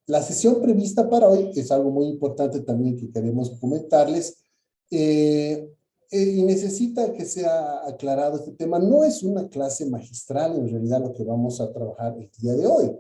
La sesión prevista para hoy es algo muy importante también que queremos comentarles y necesita que sea aclarado este tema. No es una clase magistral en realidad lo que vamos a trabajar el día de hoy.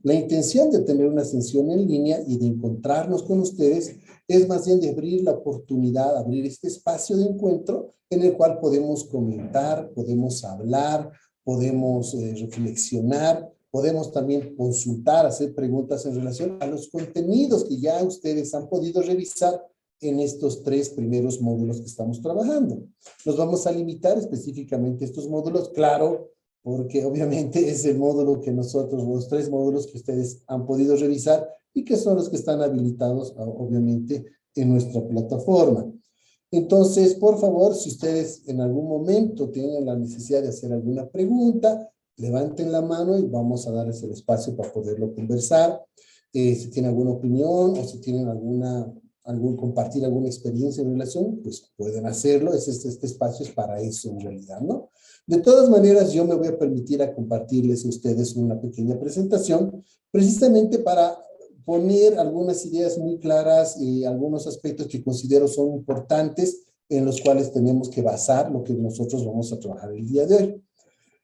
La intención de tener una sesión en línea y de encontrarnos con ustedes es más bien de abrir la oportunidad, abrir este espacio de encuentro en el cual podemos comentar, podemos hablar, podemos reflexionar, podemos también consultar, hacer preguntas en relación a los contenidos que ya ustedes han podido revisar en estos 3 primeros módulos que estamos trabajando. Nos vamos a limitar específicamente a estos módulos, claro, porque obviamente es el módulo que nosotros, los 3 módulos que ustedes han podido revisar y que son los que están habilitados, obviamente, en nuestra plataforma. Entonces, por favor, si ustedes en algún momento tienen la necesidad de hacer alguna pregunta, levanten la mano y vamos a darles el espacio para poderlo conversar. Si tienen alguna opinión o si tienen compartir alguna experiencia en relación, pues pueden hacerlo. Este espacio es para eso en realidad, ¿no? De todas maneras, yo me voy a permitir a compartirles a ustedes una pequeña presentación, precisamente para poner algunas ideas muy claras y algunos aspectos que considero son importantes en los cuales tenemos que basar lo que nosotros vamos a trabajar el día de hoy.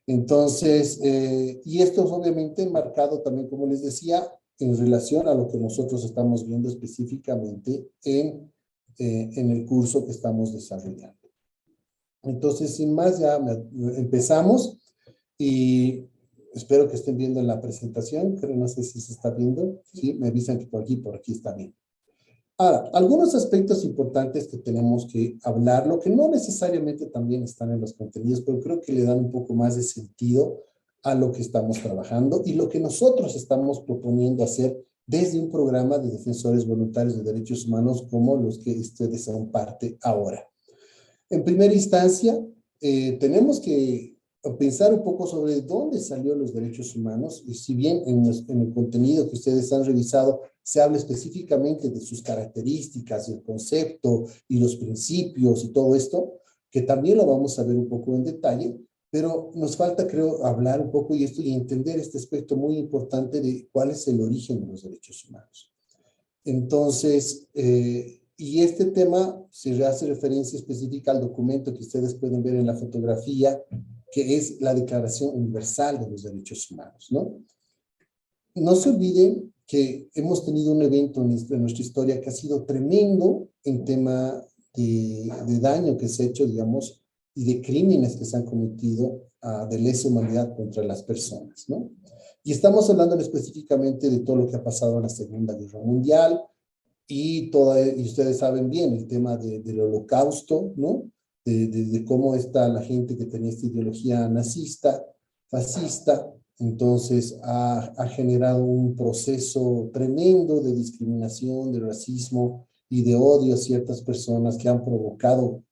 Entonces, y esto es obviamente marcado también, como les decía, en relación a lo que nosotros estamos viendo específicamente en el curso que estamos desarrollando. Entonces, sin más, ya empezamos y espero que estén viendo la presentación. Creo, no sé si se está viendo. Sí, me avisan que por aquí está bien. Ahora, algunos aspectos importantes que tenemos que hablar, lo que no necesariamente también están en los contenidos, pero creo que le dan un poco más de sentido a lo que estamos trabajando y lo que nosotros estamos proponiendo hacer desde un programa de defensores voluntarios de derechos humanos como los que ustedes son parte ahora. En primera instancia, tenemos que pensar un poco sobre dónde salió los derechos humanos, y si bien en el contenido que ustedes han revisado se habla específicamente de sus características, el concepto y los principios y todo esto, que también lo vamos a ver un poco en detalle, pero nos falta, creo, hablar un poco y entender este aspecto muy importante de cuál es el origen de los derechos humanos. Entonces, y este tema se hace referencia específica al documento que ustedes pueden ver en la fotografía, que es la Declaración Universal de los Derechos Humanos, ¿no? No se olviden que hemos tenido un evento en nuestra historia que ha sido tremendo en tema de daño que se ha hecho, digamos, y de crímenes que se han cometido de lesa humanidad contra las personas, ¿no? Y estamos hablando específicamente de todo lo que ha pasado en la Segunda Guerra Mundial, y ustedes saben bien el tema del holocausto, ¿no? De cómo está la gente que tenía esta ideología nazista, fascista, entonces ha generado un proceso tremendo de discriminación, de racismo y de odio a ciertas personas que han provocado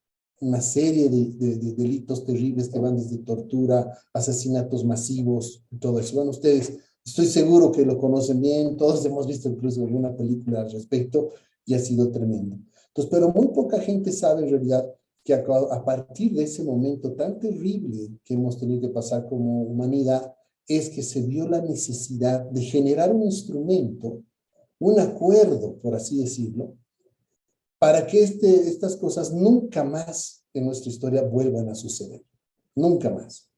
una serie de delitos terribles que van desde tortura, asesinatos masivos y todo eso. Bueno, ustedes estoy seguro que lo conocen bien, todos hemos visto incluso alguna película al respecto y ha sido tremendo. Entonces, pero muy poca gente sabe en realidad que a partir de ese momento tan terrible que hemos tenido que pasar como humanidad, es que se vio la necesidad de generar un instrumento, un acuerdo, por así decirlo, para que estas cosas nunca más en nuestra historia vuelvan a suceder. Nunca más.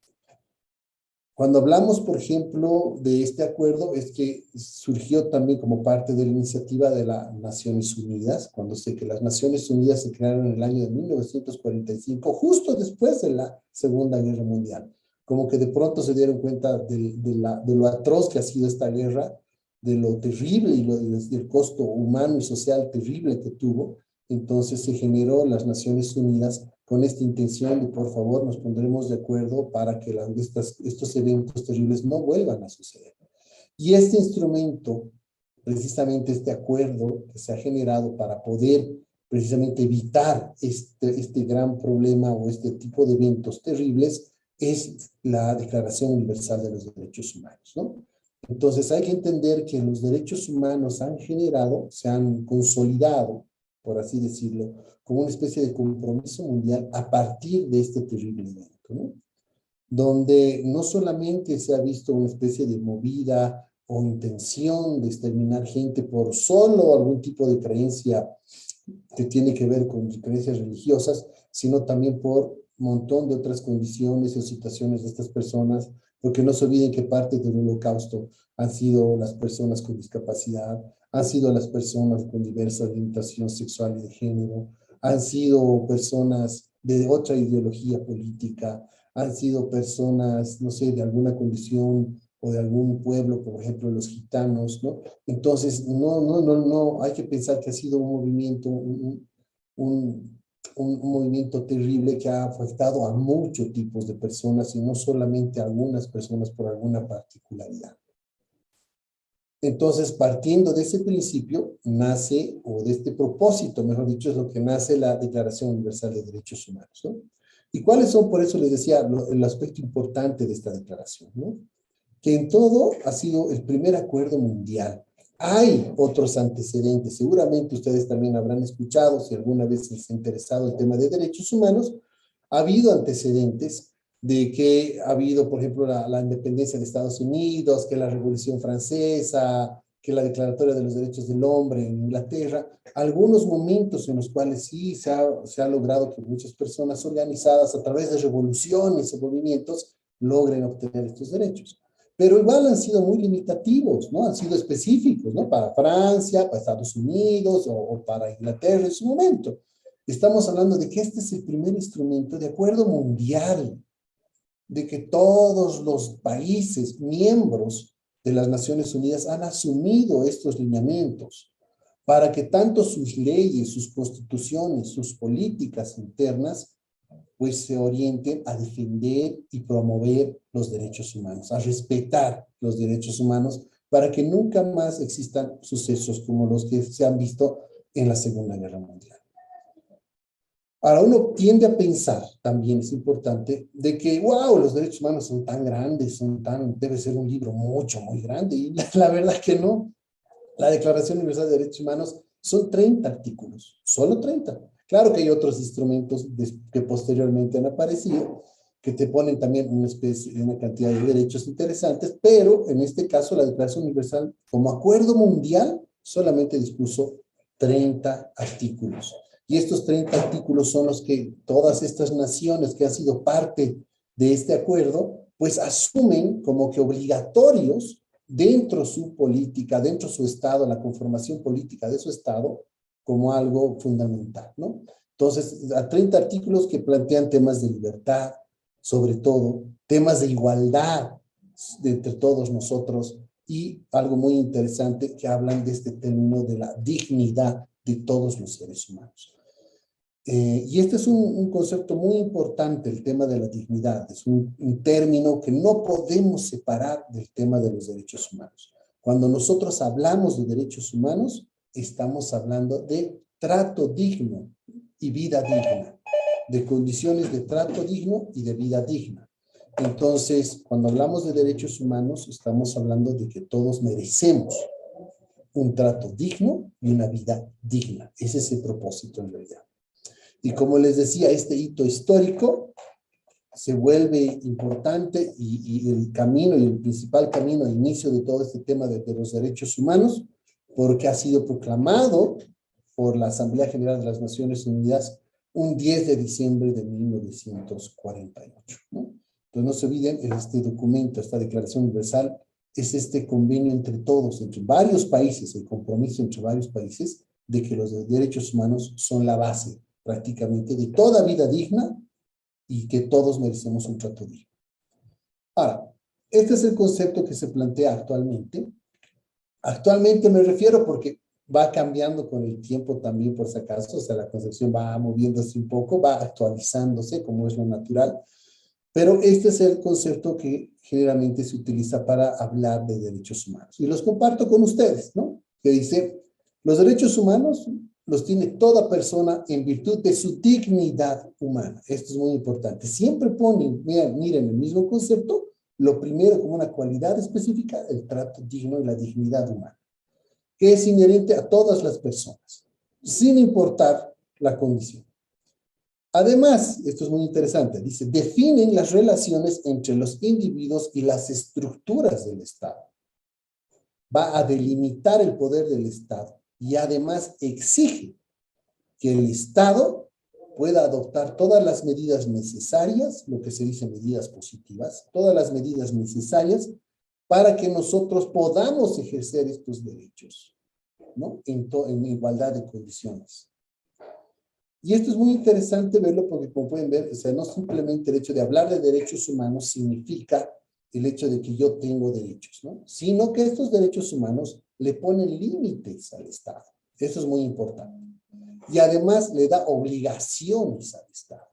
Cuando hablamos, por ejemplo, de este acuerdo, es que surgió también como parte de la iniciativa de las Naciones Unidas, cuando sé que las Naciones Unidas se crearon en el año de 1945, justo después de la Segunda Guerra Mundial. Como que de pronto se dieron cuenta de lo atroz que ha sido esta guerra, de lo terrible y del costo humano y social terrible que tuvo. Entonces se generó las Naciones Unidas con esta intención de, por favor, nos pondremos de acuerdo para que estos eventos terribles no vuelvan a suceder. Y este instrumento, precisamente este acuerdo que se ha generado para poder precisamente evitar este gran problema o este tipo de eventos terribles, es la Declaración Universal de los Derechos Humanos, ¿no? Entonces hay que entender que los derechos humanos se han consolidado, por así decirlo, como una especie de compromiso mundial a partir de este terrible evento, ¿no? Donde no solamente se ha visto una especie de movida o intención de exterminar gente por solo algún tipo de creencia que tiene que ver con creencias religiosas, sino también por un montón de otras condiciones o situaciones de estas personas, porque no se olviden que parte del holocausto han sido las personas con discapacidad, han sido las personas con diversa orientación sexual y de género, han sido personas de otra ideología política, han sido personas, no sé, de alguna condición o de algún pueblo, por ejemplo, los gitanos, ¿no? Entonces, no, hay que pensar que ha sido un movimiento, un, un movimiento terrible que ha afectado a muchos tipos de personas y no solamente a algunas personas por alguna particularidad. Entonces, partiendo de ese principio, nace, o de este propósito, mejor dicho, es lo que nace la Declaración Universal de Derechos Humanos, ¿no? ¿Y cuáles son, por eso les decía, el aspecto importante de esta declaración, ¿no? Que en todo ha sido el primer acuerdo mundial. Hay otros antecedentes, seguramente ustedes también habrán escuchado, si alguna vez les ha interesado el tema de derechos humanos, ha habido antecedentes de que ha habido, por ejemplo, la independencia de Estados Unidos, que la Revolución Francesa, que la Declaratoria de los Derechos del Hombre en Inglaterra, algunos momentos en los cuales sí se ha logrado que muchas personas organizadas a través de revoluciones o movimientos logren obtener estos derechos. Pero igual han sido muy limitativos, ¿no? Han sido específicos, ¿no? Para Francia, para Estados Unidos o para Inglaterra en su momento. Estamos hablando de que este es el primer instrumento de acuerdo mundial, de que todos los países miembros de las Naciones Unidas han asumido estos lineamientos para que tanto sus leyes, sus constituciones, sus políticas internas pues se orienten a defender y promover los derechos humanos, a respetar los derechos humanos para que nunca más existan sucesos como los que se han visto en la Segunda Guerra Mundial. Ahora, uno tiende a pensar, también es importante, de que, wow, los derechos humanos son tan grandes, debe ser un libro muy grande, y la verdad que no. La Declaración Universal de Derechos Humanos son 30 artículos, solo 30. Claro que hay otros instrumentos que posteriormente han aparecido, que te ponen también una cantidad de derechos interesantes, pero en este caso la Declaración Universal, como acuerdo mundial, solamente dispuso 30 artículos. Y estos 30 artículos son los que todas estas naciones que han sido parte de este acuerdo, pues asumen como que obligatorios dentro su política, dentro su Estado, la conformación política de su Estado, como algo fundamental, ¿no? Entonces, a 30 artículos que plantean temas de libertad, sobre todo, temas de igualdad entre todos nosotros, y algo muy interesante que hablan de este término de la dignidad de todos los seres humanos. Y este es un concepto muy importante, el tema de la dignidad. Es un término que no podemos separar del tema de los derechos humanos. Cuando nosotros hablamos de derechos humanos, estamos hablando de trato digno y vida digna, de condiciones de trato digno y de vida digna. Entonces, cuando hablamos de derechos humanos, estamos hablando de que todos merecemos un trato digno y una vida digna. Ese es el propósito en realidad. Y como les decía, este hito histórico se vuelve importante y el camino y el principal camino al inicio de todo este tema de los derechos humanos, porque ha sido proclamado por la Asamblea General de las Naciones Unidas un 10 de diciembre de 1948, ¿no? Entonces no se olviden, este documento, esta Declaración Universal, es este convenio entre todos, entre varios países, el compromiso entre varios países de que los derechos humanos son la base prácticamente de toda vida digna y que todos merecemos un trato digno. Ahora, este es el concepto que se plantea actualmente. Actualmente me refiero porque va cambiando con el tiempo también, por si acaso, o sea, la concepción va moviéndose un poco, va actualizándose como es lo natural, pero este es el concepto que generalmente se utiliza para hablar de derechos humanos. Y los comparto con ustedes, ¿no? Que dice, los derechos humanos los tiene toda persona en virtud de su dignidad humana. Esto es muy importante. Siempre ponen, miren el mismo concepto, lo primero como una cualidad específica, el trato digno y la dignidad humana, que es inherente a todas las personas, sin importar la condición. Además, esto es muy interesante, dice, definen las relaciones entre los individuos y las estructuras del Estado. va a delimitar el poder del Estado y además exige que el Estado pueda adoptar todas las medidas necesarias, lo que se dice medidas positivas, todas las medidas necesarias para que nosotros podamos ejercer estos derechos, ¿no? En igualdad de condiciones. Y esto es muy interesante verlo porque, como pueden ver, o sea, no simplemente el hecho de hablar de derechos humanos significa el hecho de que yo tengo derechos, ¿no? Sino que estos derechos humanos le ponen límites al Estado. Eso es muy importante. Y además le da obligaciones al Estado.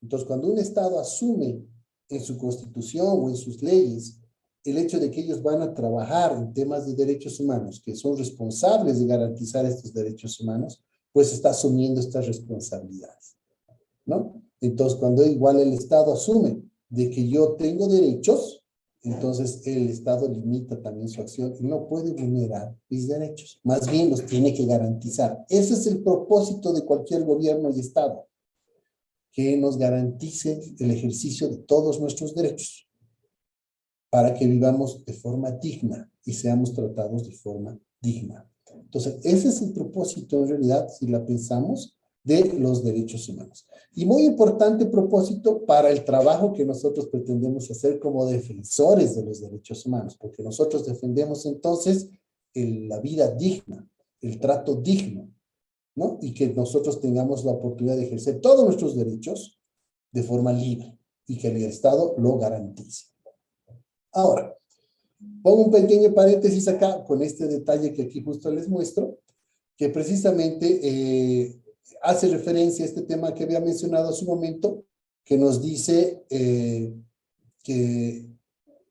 Entonces, cuando un Estado asume en su constitución o en sus leyes el hecho de que ellos van a trabajar en temas de derechos humanos, que son responsables de garantizar estos derechos humanos, pues está asumiendo estas responsabilidades, ¿no? Entonces, cuando igual el Estado asume de que yo tengo derechos, entonces el Estado limita también su acción y no puede vulnerar mis derechos. Más bien los tiene que garantizar. Ese es el propósito de cualquier gobierno y Estado, que nos garantice el ejercicio de todos nuestros derechos para que vivamos de forma digna y seamos tratados de forma digna. Entonces, ese es el propósito en realidad, si la pensamos, de los derechos humanos. Y muy importante propósito para el trabajo que nosotros pretendemos hacer como defensores de los derechos humanos, porque nosotros defendemos entonces la vida digna, el trato digno, ¿no? Y que nosotros tengamos la oportunidad de ejercer todos nuestros derechos de forma libre y que el Estado lo garantice. Ahora, pongo un pequeño paréntesis acá con este detalle que aquí justo les muestro, que precisamente hace referencia a este tema que había mencionado hace un momento, que nos dice que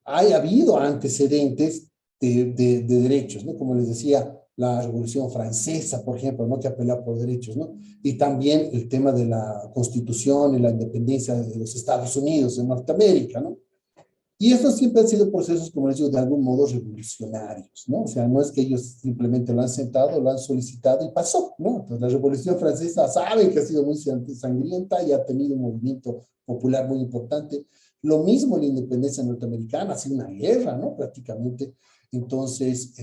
ha habido antecedentes de derechos, ¿no? Como les decía, la Revolución Francesa, por ejemplo, ¿no? Que apela por derechos, ¿no? Y también el tema de la Constitución y la independencia de los Estados Unidos, de Norteamérica, ¿no? Y estos siempre han sido procesos, como les digo, de algún modo revolucionarios, ¿no? O sea, no es que ellos simplemente lo han sentado, lo han solicitado y pasó, ¿no? Entonces, la Revolución Francesa saben que ha sido muy sangrienta y ha tenido un movimiento popular muy importante. Lo mismo la independencia norteamericana, ha sido una guerra, ¿no? Prácticamente. Entonces,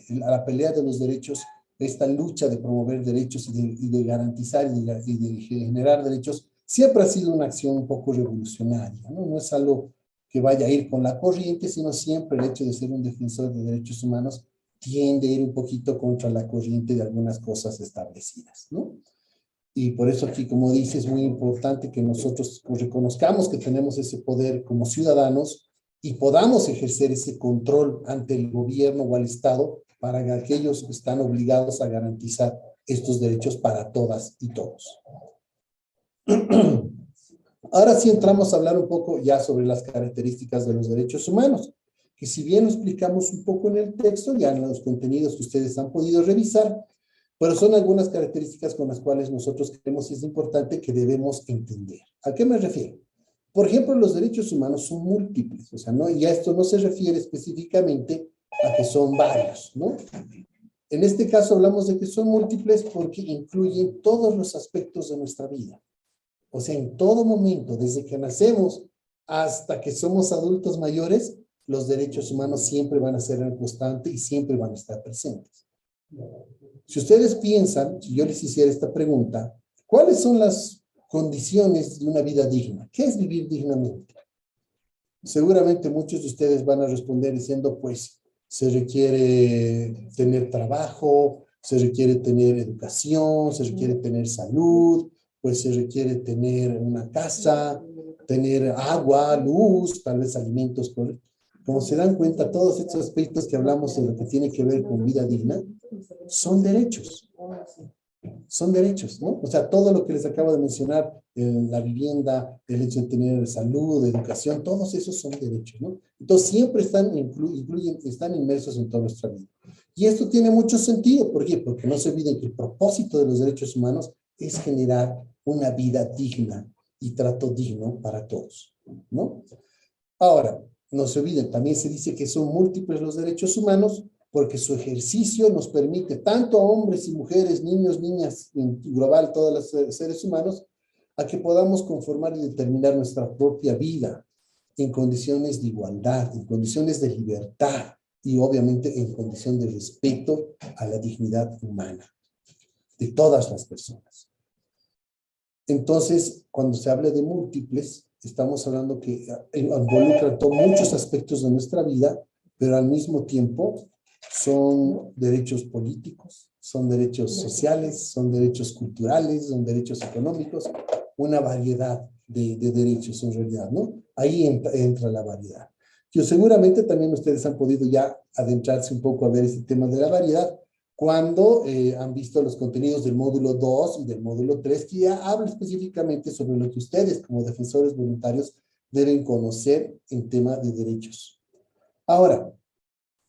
la pelea de los derechos, esta lucha de promover derechos y de garantizar y de generar derechos, siempre ha sido una acción un poco revolucionaria, ¿no? No es algo que vaya a ir con la corriente, sino siempre el hecho de ser un defensor de derechos humanos tiende a ir un poquito contra la corriente de algunas cosas establecidas, ¿no? Y por eso aquí, como dice, es muy importante que nosotros reconozcamos que tenemos ese poder como ciudadanos y podamos ejercer ese control ante el gobierno o al Estado para que aquellos que están obligados a garantizar estos derechos para todas y todos. Ahora sí entramos a hablar un poco ya sobre las características de los derechos humanos, que si bien lo explicamos un poco en el texto, ya en los contenidos que ustedes han podido revisar, pero son algunas características con las cuales nosotros creemos que es importante que debemos entender. ¿A qué me refiero? Por ejemplo, los derechos humanos son múltiples, o sea, ¿no? Y a esto no se refiere específicamente a que son varios, ¿no? En este caso hablamos de que son múltiples porque incluyen todos los aspectos de nuestra vida. O sea, en todo momento, desde que nacemos hasta que somos adultos mayores, los derechos humanos siempre van a ser en constante y siempre van a estar presentes. Si ustedes piensan, si yo les hiciera esta pregunta, ¿cuáles son las condiciones de una vida digna? ¿Qué es vivir dignamente? Seguramente muchos de ustedes van a responder diciendo, pues, se requiere tener trabajo, se requiere tener educación, se requiere tener salud, pues se requiere tener una casa, tener agua, luz, tal vez alimentos. Como se dan cuenta, todos estos aspectos que hablamos de lo que tiene que ver con vida digna son derechos. Son derechos, ¿no? O sea, todo lo que les acabo de mencionar, la vivienda, el hecho de tener salud, educación, todos esos son derechos, ¿no? Entonces siempre están, están inmersos en toda nuestra vida. Y esto tiene mucho sentido. ¿Por qué? Porque no se olviden que el propósito de los derechos humanos es generar una vida digna y trato digno para todos, ¿no? Ahora, no se olviden, también se dice que son múltiples los derechos humanos porque su ejercicio nos permite tanto a hombres y mujeres, niños, niñas, en global, todos los seres humanos, a que podamos conformar y determinar nuestra propia vida en condiciones de igualdad, en condiciones de libertad, y obviamente en condición de respeto a la dignidad humana de todas las personas. Entonces, cuando se habla de múltiples, estamos hablando que involucran muchos aspectos de nuestra vida, pero al mismo tiempo son derechos políticos, son derechos sociales, son derechos culturales, son derechos económicos, una variedad de derechos en realidad, ¿no? Ahí entra la variedad. Yo seguramente también ustedes han podido ya adentrarse un poco a ver este tema de la variedad cuando han visto los contenidos del módulo 2 y del módulo 3, que ya habla específicamente sobre lo que ustedes como defensores voluntarios deben conocer en tema de derechos. Ahora,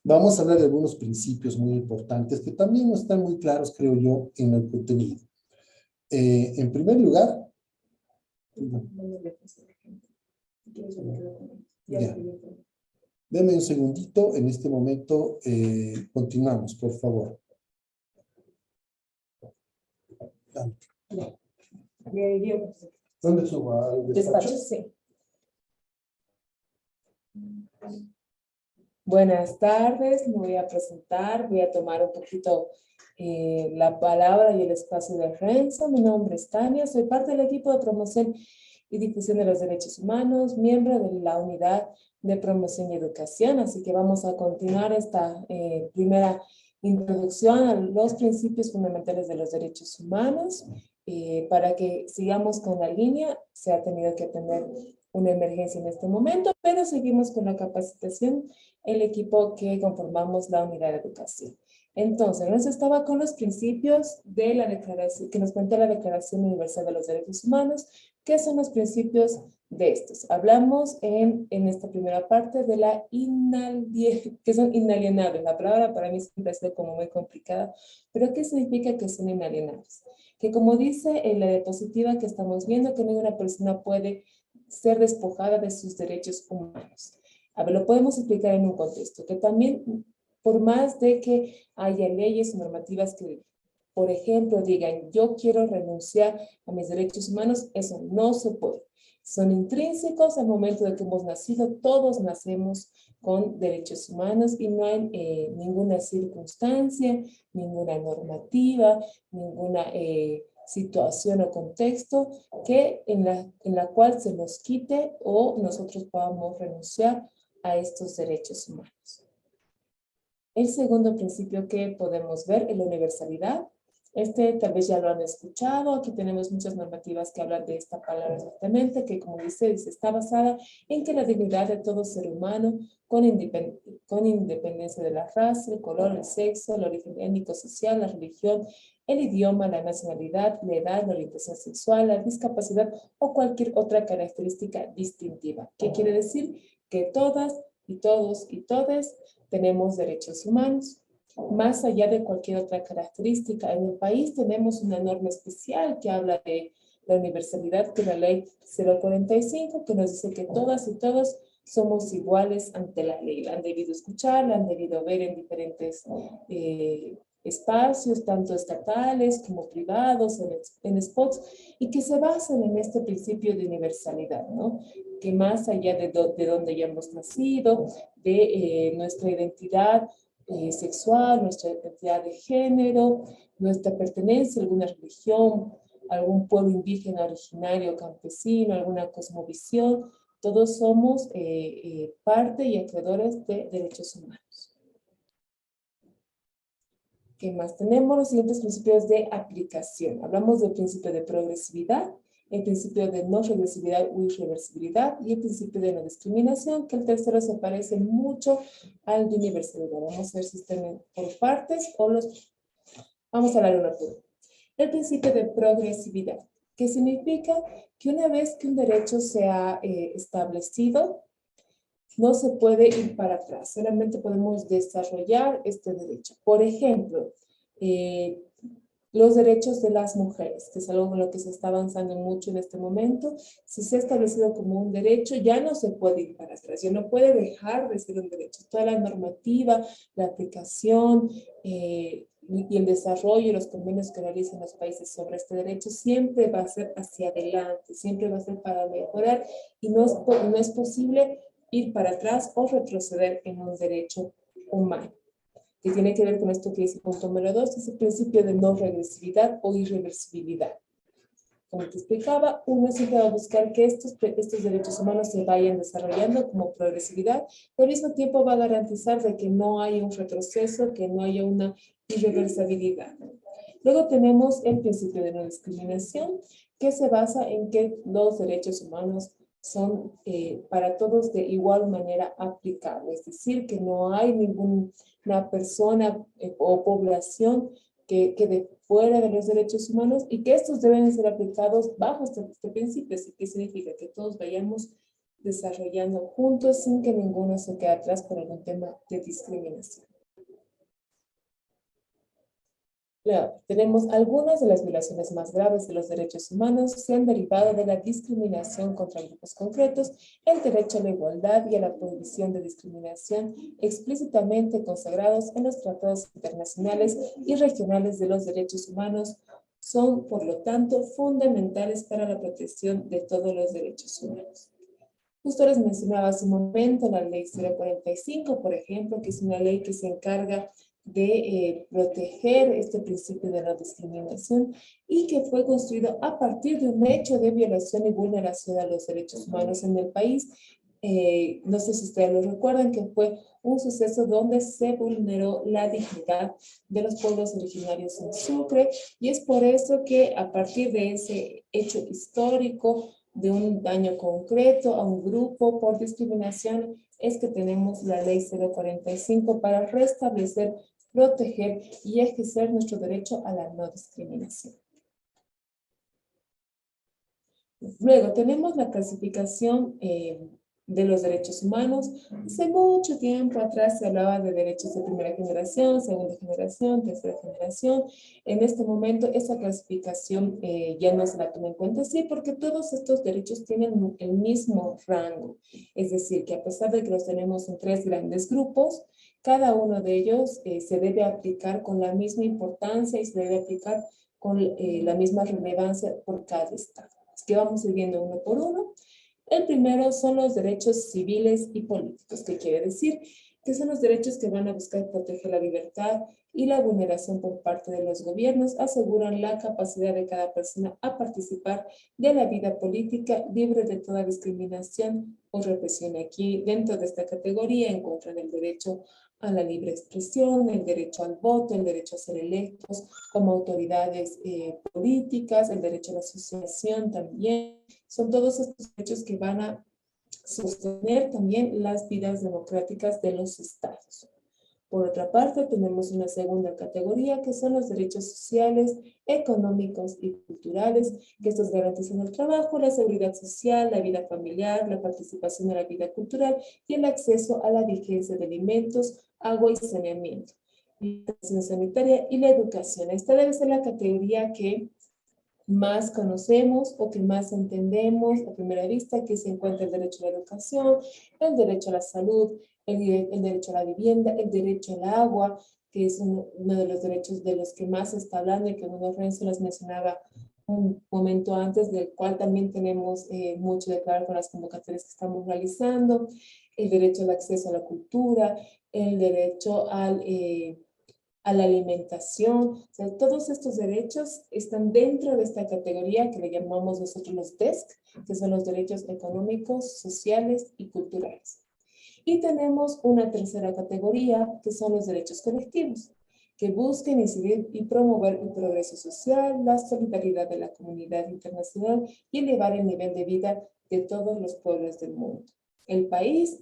vamos a hablar de algunos principios muy importantes que también no están muy claros, creo yo, en el contenido. En primer lugar, ya. Deme un segundito, en este momento continuamos, por favor. ¿Dónde subo? ¿Al despacho? Sí. Buenas tardes, me voy a presentar, voy a tomar un poquito la palabra y el espacio de Renzo. Mi nombre es Tania, soy parte del equipo de promoción y difusión de los derechos humanos, miembro de la unidad de promoción y educación, así que vamos a continuar esta primera introducción a los principios fundamentales de los derechos humanos. Para que sigamos con la línea, se ha tenido que atender una emergencia en este momento, pero seguimos con la capacitación, el equipo que conformamos la unidad de educación. Entonces, nos estaba con los principios de la declaración, que nos cuenta la Declaración Universal de los Derechos Humanos. ¿Qué son los principios de estos? Hablamos en esta primera parte de la que son inalienables. La palabra para mí siempre ha sido como muy complicada, pero ¿qué significa que son inalienables? Que como dice en la diapositiva que estamos viendo, que ninguna persona puede ser despojada de sus derechos humanos. A ver, lo podemos explicar en un contexto, que también, por más de que haya leyes o normativas que, por ejemplo, digan, yo quiero renunciar a mis derechos humanos, eso no se puede. Son intrínsecos al momento de que hemos nacido, todos nacemos con derechos humanos y no hay ninguna circunstancia, ninguna normativa, ninguna situación o contexto en la cual se nos quite o nosotros podamos renunciar a estos derechos humanos. El segundo principio que podemos ver es la universalidad. Tal vez ya lo han escuchado. Aquí tenemos muchas normativas que hablan de esta palabra exactamente, que como dice, está basada en que la dignidad de todo ser humano, con independencia de la raza, el color, el sexo, el origen étnico, social, la religión, el idioma, la nacionalidad, la edad, la orientación sexual, la discapacidad o cualquier otra característica distintiva. ¿Qué quiere decir? Que todas y todos y todes tenemos derechos humanos. Más allá de cualquier otra característica, en el país tenemos una norma especial que habla de la universalidad, que es la ley 045, que nos dice que todas y todos somos iguales ante la ley. La han debido escuchar, la han debido ver en diferentes espacios, tanto estatales como privados, en spots, y que se basan en este principio de universalidad, ¿no? Que más allá de donde hayamos nacido, de nuestra identidad sexual, nuestra identidad de género, nuestra pertenencia a alguna religión, algún pueblo indígena originario, campesino, alguna cosmovisión, todos somos parte y acreedores de derechos humanos. ¿Qué más tenemos? Los siguientes principios de aplicación. Hablamos del principio de progresividad, el principio de no regresividad o irreversibilidad y el principio de no discriminación, que el tercero se parece mucho al de universalidad. Vamos a ver si están por partes o los... Vamos a hablar uno por uno. El principio de progresividad, que significa que una vez que un derecho se ha establecido, no se puede ir para atrás, solamente podemos desarrollar este derecho. Por ejemplo, los derechos de las mujeres, que es algo en lo que se está avanzando mucho en este momento. Si se ha establecido como un derecho, ya no se puede ir para atrás, ya no puede dejar de ser un derecho. Toda la normativa, la aplicación y el desarrollo y los convenios que realizan los países sobre este derecho siempre va a ser hacia adelante, siempre va a ser para mejorar y no es posible ir para atrás o retroceder en un derecho humano, que tiene que ver con esto que dice el punto número 2, es el principio de no regresividad o irreversibilidad. Como te explicaba, uno siempre va a buscar que estos derechos humanos se vayan desarrollando como progresividad, pero al mismo tiempo va a garantizar de que no haya un retroceso, que no haya una irreversibilidad. Luego tenemos el principio de no discriminación, que se basa en que los derechos humanos son para todos de igual manera aplicables, es decir, que no hay ninguna persona o población que quede fuera de los derechos humanos y que estos deben ser aplicados bajo este principio. Así que significa que todos vayamos desarrollando juntos sin que ninguno se quede atrás por algún tema de discriminación. Claro, tenemos algunas de las violaciones más graves de los derechos humanos se han derivado de la discriminación contra grupos concretos, el derecho a la igualdad y a la prohibición de discriminación explícitamente consagrados en los tratados internacionales y regionales de los derechos humanos son, por lo tanto, fundamentales para la protección de todos los derechos humanos. Justo les mencionaba hace un momento la ley 045, por ejemplo, que es una ley que se encarga de proteger este principio de no discriminación y que fue construido a partir de un hecho de violación y vulneración a los derechos humanos en el país. No sé si ustedes lo recuerdan, que fue un suceso donde se vulneró la dignidad de los pueblos originarios en Sucre, y es por eso que a partir de ese hecho histórico, de un daño concreto a un grupo por discriminación, es que tenemos la ley 045 para restablecer, proteger y ejercer nuestro derecho a la no discriminación. Luego tenemos la clasificación de los derechos humanos. Hace mucho tiempo atrás se hablaba de derechos de primera generación, segunda generación, tercera generación. En este momento esa clasificación ya no se la toma en cuenta, sí, porque todos estos derechos tienen el mismo rango. Es decir, que a pesar de que los tenemos en 3 grandes grupos, cada uno de ellos se debe aplicar con la misma importancia y se debe aplicar con la misma relevancia por cada estado. Así que vamos a ir viendo uno por uno. El primero son los derechos civiles y políticos, que quiere decir que son los derechos que van a buscar proteger la libertad y la vulneración por parte de los gobiernos, aseguran la capacidad de cada persona a participar de la vida política libre de toda discriminación o represión. Aquí, dentro de esta categoría, encuentran el derecho a la libre expresión, el derecho al voto, el derecho a ser electos como autoridades políticas, el derecho a la asociación también. Son todos estos derechos que van a sostener también las vidas democráticas de los estados. Por otra parte, tenemos una segunda categoría que son los derechos sociales, económicos y culturales, que estos garantizan el trabajo, la seguridad social, la vida familiar, la participación en la vida cultural y el acceso a la vigencia de alimentos, agua y saneamiento, la atención sanitaria y la educación. Esta debe ser la categoría que más conocemos o que más entendemos a primera vista, que se encuentra el derecho a la educación, el derecho a la salud, el derecho a la vivienda, el derecho al agua, que es uno de los derechos de los que más se está hablando y que Bruno Renzo les mencionaba un momento antes, del cual también tenemos mucho de claro con las convocatorias que estamos realizando, el derecho al acceso a la cultura, el derecho a la alimentación. O sea, todos estos derechos están dentro de esta categoría que le llamamos nosotros los DESC, que son los derechos económicos, sociales y culturales. Y tenemos una tercera categoría, que son los derechos colectivos, que buscan incidir y promover el progreso social, la solidaridad de la comunidad internacional y elevar el nivel de vida de todos los pueblos del mundo. El país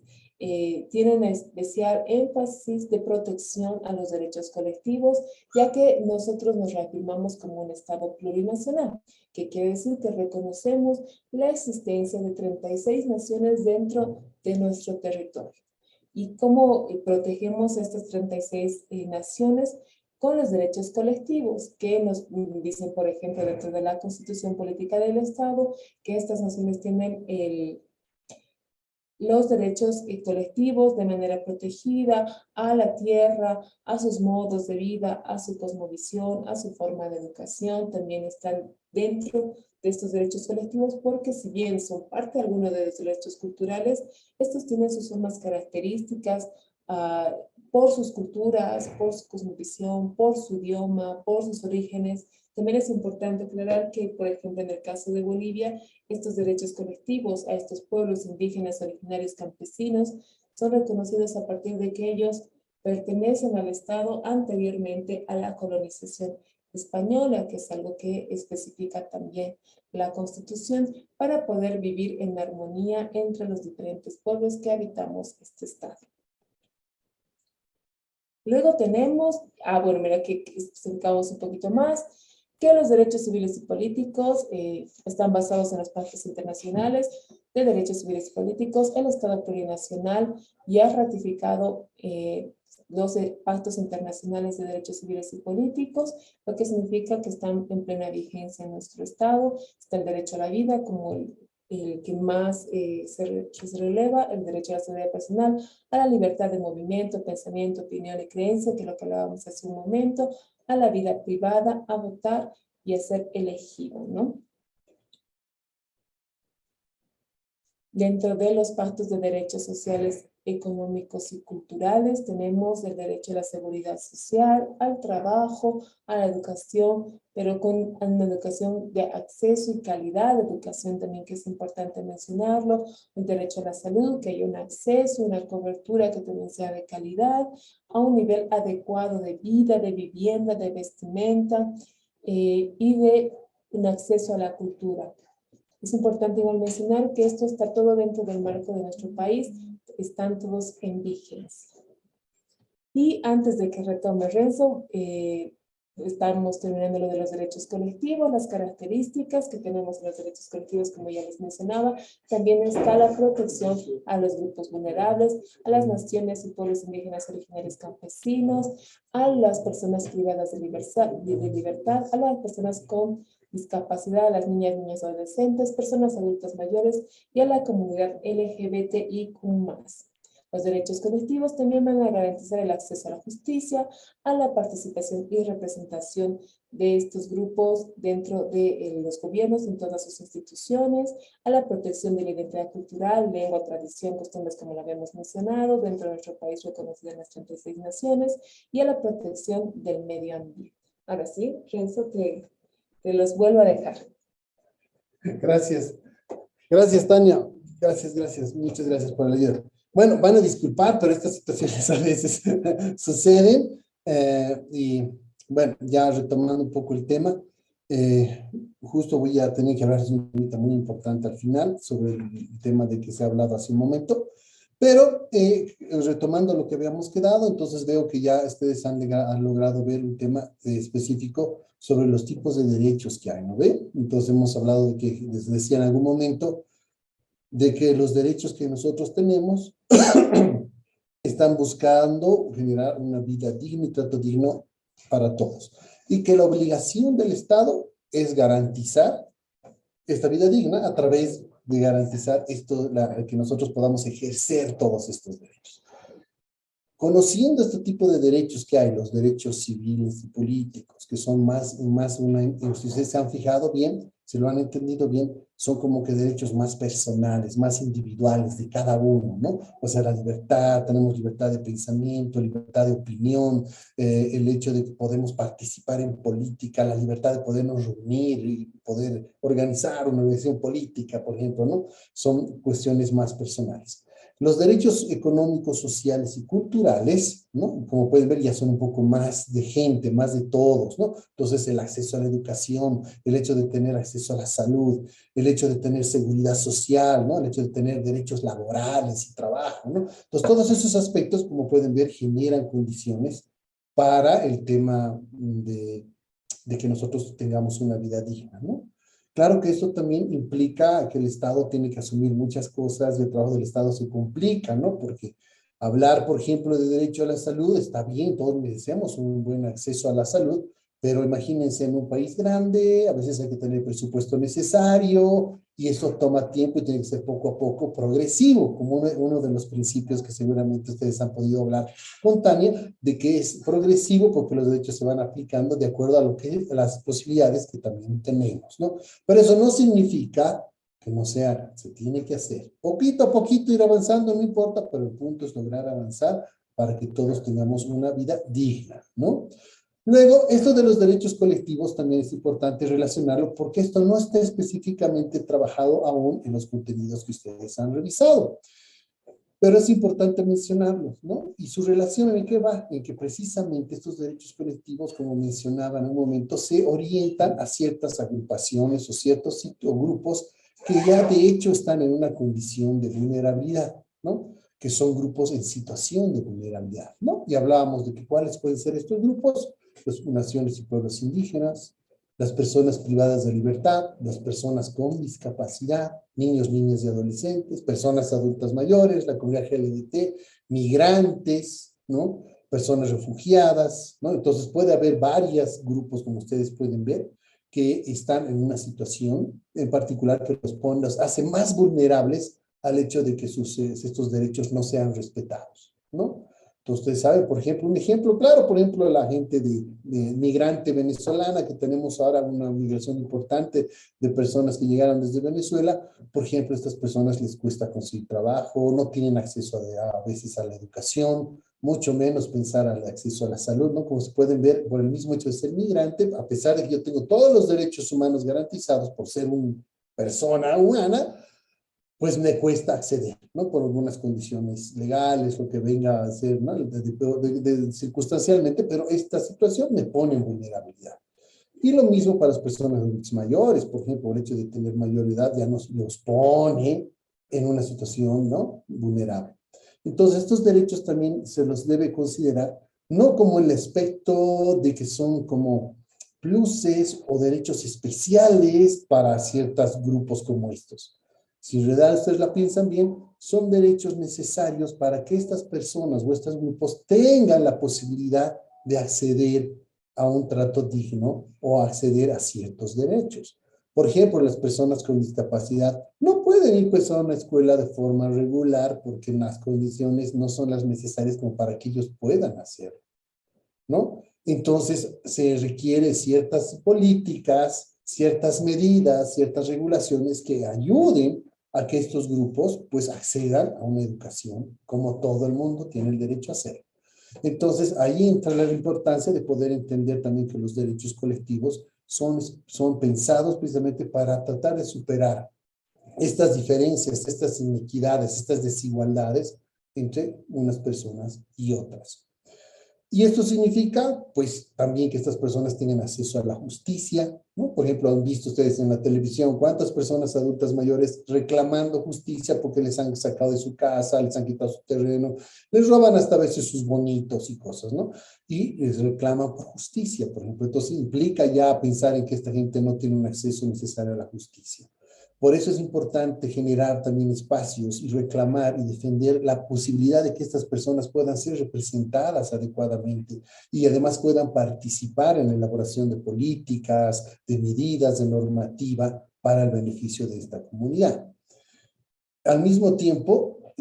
tiene un especial énfasis de protección a los derechos colectivos, ya que nosotros nos reafirmamos como un Estado plurinacional, que quiere decir que reconocemos la existencia de 36 naciones dentro de nuestro territorio. ¿Y cómo protegemos estas 36 naciones? Con los derechos colectivos, que nos dicen, por ejemplo, dentro de la Constitución Política del Estado, que estas naciones tienen los derechos colectivos de manera protegida a la tierra, a sus modos de vida, a su cosmovisión, a su forma de educación, también están dentro de estos derechos colectivos, porque si bien son parte de algunos de los derechos culturales, estos tienen sus formas características por sus culturas, por su cosmovisión, por su idioma, por sus orígenes. También es importante aclarar que, por ejemplo, en el caso de Bolivia, estos derechos colectivos a estos pueblos indígenas originarios campesinos son reconocidos a partir de que ellos pertenecen al Estado anteriormente a la colonización española, que es algo que especifica también la Constitución, para poder vivir en armonía entre los diferentes pueblos que habitamos este Estado. Luego tenemos, bueno, mira que especificamos un poquito más, que los derechos civiles y políticos están basados en los pactos internacionales de derechos civiles y políticos. El Estado plurinacional ya ha ratificado 12 pactos internacionales de derechos civiles y políticos, lo que significa que están en plena vigencia en nuestro Estado. Está el derecho a la vida como el que más se releva, el derecho a la seguridad personal, a la libertad de movimiento, pensamiento, opinión y creencia, que es lo que hablábamos hace un momento, a la vida privada, a votar y a ser elegido, ¿no? Dentro de los pactos de derechos sociales, económicos y culturales tenemos el derecho a la seguridad social, al trabajo, a la educación, pero con una educación de acceso y calidad de educación también, que es importante mencionarlo, el derecho a la salud, que haya un acceso, una cobertura que también sea de calidad, a un nivel adecuado de vida, de vivienda, de vestimenta y de un acceso a la cultura. Es importante igual mencionar que esto está todo dentro del marco de nuestro país, están todos en vigencia. Y antes de que retome Renzo, estamos terminando lo de los derechos colectivos, las características que tenemos en los derechos colectivos, como ya les mencionaba. También está la protección a los grupos vulnerables, a las naciones y pueblos indígenas originarios campesinos, a las personas privadas de libertad, a las personas con discapacidad, a las niñas, niños, adolescentes, personas adultas mayores y a la comunidad LGBTIQ+. Los derechos colectivos también van a garantizar el acceso a la justicia, a la participación y representación de estos grupos dentro de los gobiernos, en todas sus instituciones, a la protección de la identidad cultural, lengua, tradición, costumbres, como lo habíamos mencionado, dentro de nuestro país reconocida en las 36 naciones, y a la protección del medio ambiente. Ahora sí, Renzo, te los vuelvo a dejar. Gracias. Gracias, Tania. Gracias. Muchas gracias por la ayuda. Bueno, van a disculpar, pero estas situaciones a veces suceden. Y bueno, ya retomando un poco el tema, justo voy a tener que hablar de un tema muy importante al final sobre el tema de que se ha hablado hace un momento. Pero retomando lo que habíamos quedado, entonces veo que ya ustedes han logrado ver un tema específico sobre los tipos de derechos que hay, ¿no ve? Entonces hemos hablado de que, les decía en algún momento, de que los derechos que nosotros tenemos están buscando generar una vida digna y trato digno para todos. Y que la obligación del Estado es garantizar esta vida digna a través de garantizar que nosotros podamos ejercer todos estos derechos. Conociendo este tipo de derechos que hay, los derechos civiles y políticos, que son si ustedes se han fijado bien, si lo han entendido bien, son como que derechos más personales, más individuales de cada uno, ¿no? O sea, la libertad, tenemos libertad de pensamiento, libertad de opinión, el hecho de que podemos participar en política, la libertad de podernos reunir y poder organizar una organización política, por ejemplo, ¿no? Son cuestiones más personales. Los derechos económicos, sociales y culturales, ¿no? Como pueden ver, ya son un poco más de gente, más de todos, ¿no? Entonces, el acceso a la educación, el hecho de tener acceso a la salud, el hecho de tener seguridad social, ¿no? El hecho de tener derechos laborales y trabajo, ¿no? Entonces, todos esos aspectos, como pueden ver, generan condiciones para el tema de que nosotros tengamos una vida digna, ¿no? Claro que eso también implica que el Estado tiene que asumir muchas cosas y el trabajo del Estado se complica, ¿no? Porque hablar, por ejemplo, de derecho a la salud está bien, todos merecemos un buen acceso a la salud, pero imagínense en un país grande, a veces hay que tener el presupuesto necesario y eso toma tiempo y tiene que ser poco a poco progresivo, como uno de los principios que seguramente ustedes han podido hablar con Tania, de que es progresivo porque los derechos se van aplicando de acuerdo a las posibilidades que también tenemos, ¿no? Pero eso no significa que no se haga, se tiene que hacer. Poquito a poquito ir avanzando, no importa, pero el punto es lograr avanzar para que todos tengamos una vida digna, ¿no? Luego, esto de los derechos colectivos también es importante relacionarlo porque esto no está específicamente trabajado aún en los contenidos que ustedes han revisado. Pero es importante mencionarlos, ¿no? Y su relación en qué va, en que precisamente estos derechos colectivos, como mencionaba en un momento, se orientan a ciertas agrupaciones o ciertos o grupos que ya de hecho están en una condición de vulnerabilidad, ¿no? Que son grupos en situación de vulnerabilidad, ¿no? Y hablábamos de que cuáles pueden ser estos grupos, las naciones y pueblos indígenas, las personas privadas de libertad, las personas con discapacidad, niños, niñas y adolescentes, personas adultas mayores, la comunidad LGBT, migrantes, ¿no? Personas refugiadas, ¿no? Entonces puede haber varios grupos, como ustedes pueden ver, que están en una situación en particular que los hace más vulnerables al hecho de que estos derechos no sean respetados, ¿no? Entonces, ustedes saben, por ejemplo, un ejemplo claro, por ejemplo, la gente de migrante venezolana, que tenemos ahora una migración importante de personas que llegaron desde Venezuela. Por ejemplo, a estas personas les cuesta conseguir trabajo, no tienen acceso a veces a la educación, mucho menos pensar al acceso a la salud, ¿no? Como se pueden ver, por el mismo hecho de ser migrante, a pesar de que yo tengo todos los derechos humanos garantizados por ser una persona humana, pues me cuesta acceder, ¿no? Por algunas condiciones legales, lo que venga a ser, ¿no? Circunstancialmente, pero esta situación me pone en vulnerabilidad. Y lo mismo para las personas adultas mayores, por ejemplo, el hecho de tener mayor edad ya los pone en una situación, ¿no? Vulnerable. Entonces, estos derechos también se los debe considerar, no como el aspecto de que son como pluses o derechos especiales para ciertos grupos como estos. Si en realidad ustedes la piensan bien, son derechos necesarios para que estas personas o estos grupos tengan la posibilidad de acceder a un trato digno o acceder a ciertos derechos. Por ejemplo, las personas con discapacidad no pueden ir pues, a una escuela de forma regular porque las condiciones no son las necesarias como para que ellos puedan hacerlo, ¿no? Entonces, se requiere ciertas políticas, ciertas medidas, ciertas regulaciones que ayuden a que estos grupos pues accedan a una educación como todo el mundo tiene el derecho a hacer. Entonces, ahí entra la importancia de poder entender también que los derechos colectivos son pensados precisamente para tratar de superar estas diferencias, estas inequidades, estas desigualdades entre unas personas y otras. Y esto significa, pues, también que estas personas tengan acceso a la justicia, ¿no? Por ejemplo, han visto ustedes en la televisión cuántas personas adultas mayores reclamando justicia porque les han sacado de su casa, les han quitado su terreno, les roban hasta a veces sus bonitos y cosas, ¿no? Y les reclaman por justicia, por ejemplo. Entonces implica ya pensar en que esta gente no tiene un acceso necesario a la justicia. Por eso es importante generar también espacios y reclamar y defender la posibilidad de que estas personas puedan ser representadas adecuadamente y además puedan participar en la elaboración de políticas, de medidas, de normativa para el beneficio de esta comunidad. Al mismo tiempo,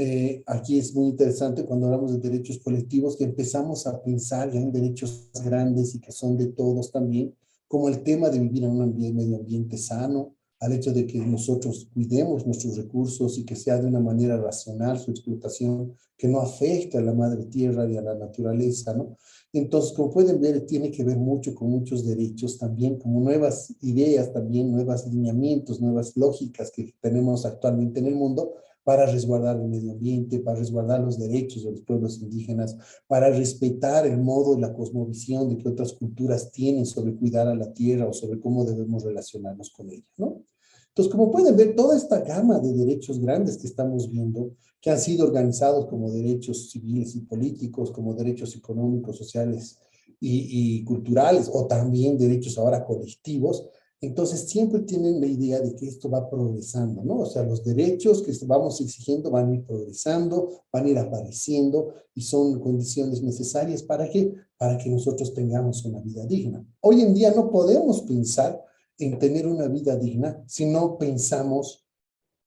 aquí es muy interesante cuando hablamos de derechos colectivos que empezamos a pensar ya en derechos grandes y que son de todos también, como el tema de vivir en un medio ambiente sano, al hecho de que nosotros cuidemos nuestros recursos y que sea de una manera racional su explotación, que no afecte a la madre tierra y a la naturaleza, ¿no? Entonces, como pueden ver, tiene que ver mucho con muchos derechos también, como nuevas ideas también, nuevos lineamientos, nuevas lógicas que tenemos actualmente en el mundo para resguardar el medio ambiente, para resguardar los derechos de los pueblos indígenas, para respetar el modo y la cosmovisión de que otras culturas tienen sobre cuidar a la tierra o sobre cómo debemos relacionarnos con ella, ¿no? Entonces, como pueden ver, toda esta gama de derechos grandes que estamos viendo, que han sido organizados como derechos civiles y políticos, como derechos económicos, sociales y culturales, o también derechos ahora colectivos, entonces siempre tienen la idea de que esto va progresando, ¿no? O sea, los derechos que vamos exigiendo van a ir progresando, van a ir apareciendo y son condiciones necesarias ¿para qué? Para que nosotros tengamos una vida digna. Hoy en día no podemos pensar en tener una vida digna si no pensamos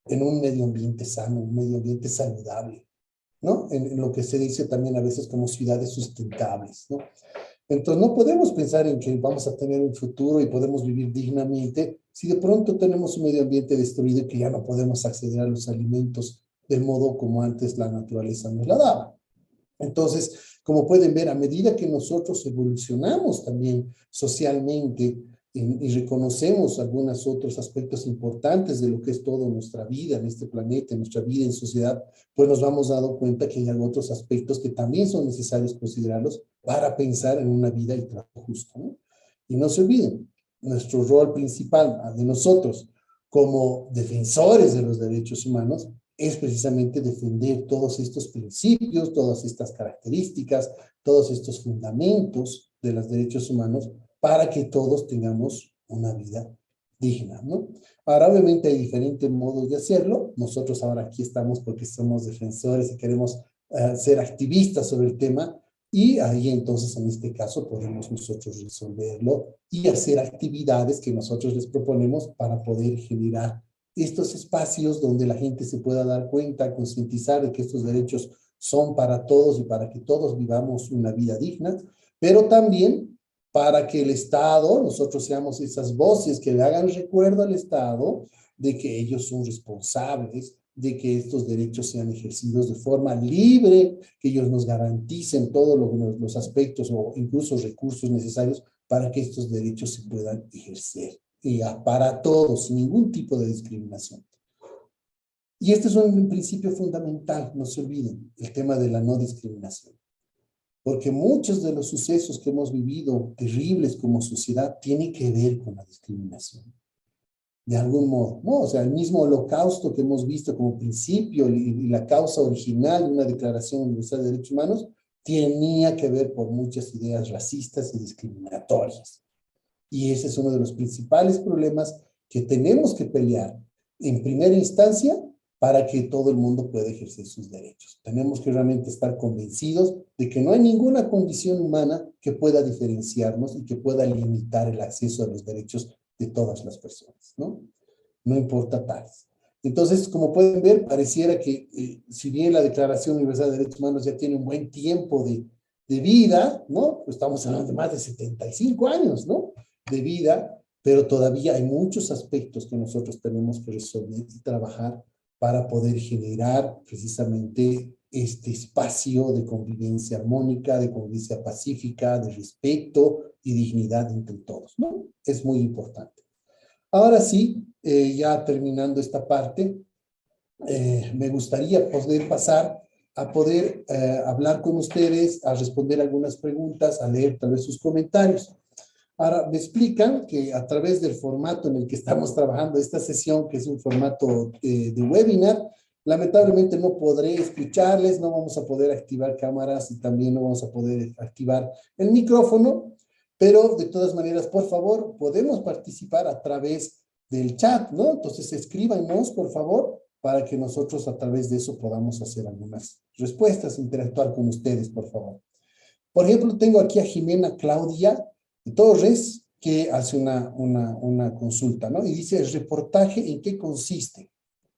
en un medio ambiente sano, un medio ambiente saludable, ¿no? En lo que se dice también a veces como ciudades sustentables, ¿no? Entonces no podemos pensar en que vamos a tener un futuro y podemos vivir dignamente si de pronto tenemos un medio ambiente destruido y que ya no podemos acceder a los alimentos del modo como antes la naturaleza nos la daba. Entonces, como pueden ver, a medida que nosotros evolucionamos también socialmente y reconocemos algunos otros aspectos importantes de lo que es toda nuestra vida en este planeta, nuestra vida en sociedad, pues nos vamos dando cuenta que hay otros aspectos que también son necesarios considerarlos para pensar en una vida y trabajo justo, ¿no? Y no se olviden, nuestro rol principal de nosotros como defensores de los derechos humanos es precisamente defender todos estos principios, todas estas características, todos estos fundamentos de los derechos humanos para que todos tengamos una vida digna, ¿no? Ahora, obviamente hay diferentes modos de hacerlo. Nosotros ahora aquí estamos porque somos defensores y queremos ser activistas sobre el tema, y ahí entonces en este caso podemos nosotros resolverlo y hacer actividades que nosotros les proponemos para poder generar estos espacios donde la gente se pueda dar cuenta, concientizar de que estos derechos son para todos y para que todos vivamos una vida digna, pero también para que el Estado, nosotros seamos esas voces que le hagan recuerdo al Estado de que ellos son responsables de que estos derechos sean ejercidos de forma libre, que ellos nos garanticen todos los aspectos o incluso recursos necesarios para que estos derechos se puedan ejercer. Y para todos, sin ningún tipo de discriminación. Y este es un principio fundamental, no se olviden, el tema de la no discriminación. Porque muchos de los sucesos que hemos vivido, terribles como sociedad, tienen que ver con la discriminación. De algún modo, ¿no? O sea, el mismo holocausto que hemos visto como principio y la causa original de una Declaración Universal de Derechos Humanos tenía que ver por muchas ideas racistas y discriminatorias. Y ese es uno de los principales problemas que tenemos que pelear en primera instancia para que todo el mundo pueda ejercer sus derechos. Tenemos que realmente estar convencidos de que no hay ninguna condición humana que pueda diferenciarnos y que pueda limitar el acceso a los derechos de todas las personas, ¿no? No importa tales. Entonces, como pueden ver, pareciera que si bien la Declaración Universal de Derechos Humanos ya tiene un buen tiempo de vida, ¿no? Pues estamos hablando de más de 75 años, ¿no? De vida, pero todavía hay muchos aspectos que nosotros tenemos que resolver y trabajar para poder generar precisamente este espacio de convivencia armónica, de convivencia pacífica, de respeto y dignidad entre todos, ¿no? Es muy importante. Ahora sí, ya terminando esta parte, me gustaría poder pasar a poder hablar con ustedes, a responder algunas preguntas, a leer tal vez sus comentarios. Ahora, me explican que a través del formato en el que estamos trabajando esta sesión, que es un formato de webinar, lamentablemente no podré escucharles, no vamos a poder activar cámaras y también no vamos a poder activar el micrófono, pero de todas maneras, por favor, podemos participar a través del chat, ¿no? Entonces, escríbanos, por favor, para que nosotros a través de eso podamos hacer algunas respuestas, interactuar con ustedes, por favor. Por ejemplo, tengo aquí a Jimena Claudia Torres, que hace una consulta, ¿no? Y dice, ¿el reportaje en qué consiste?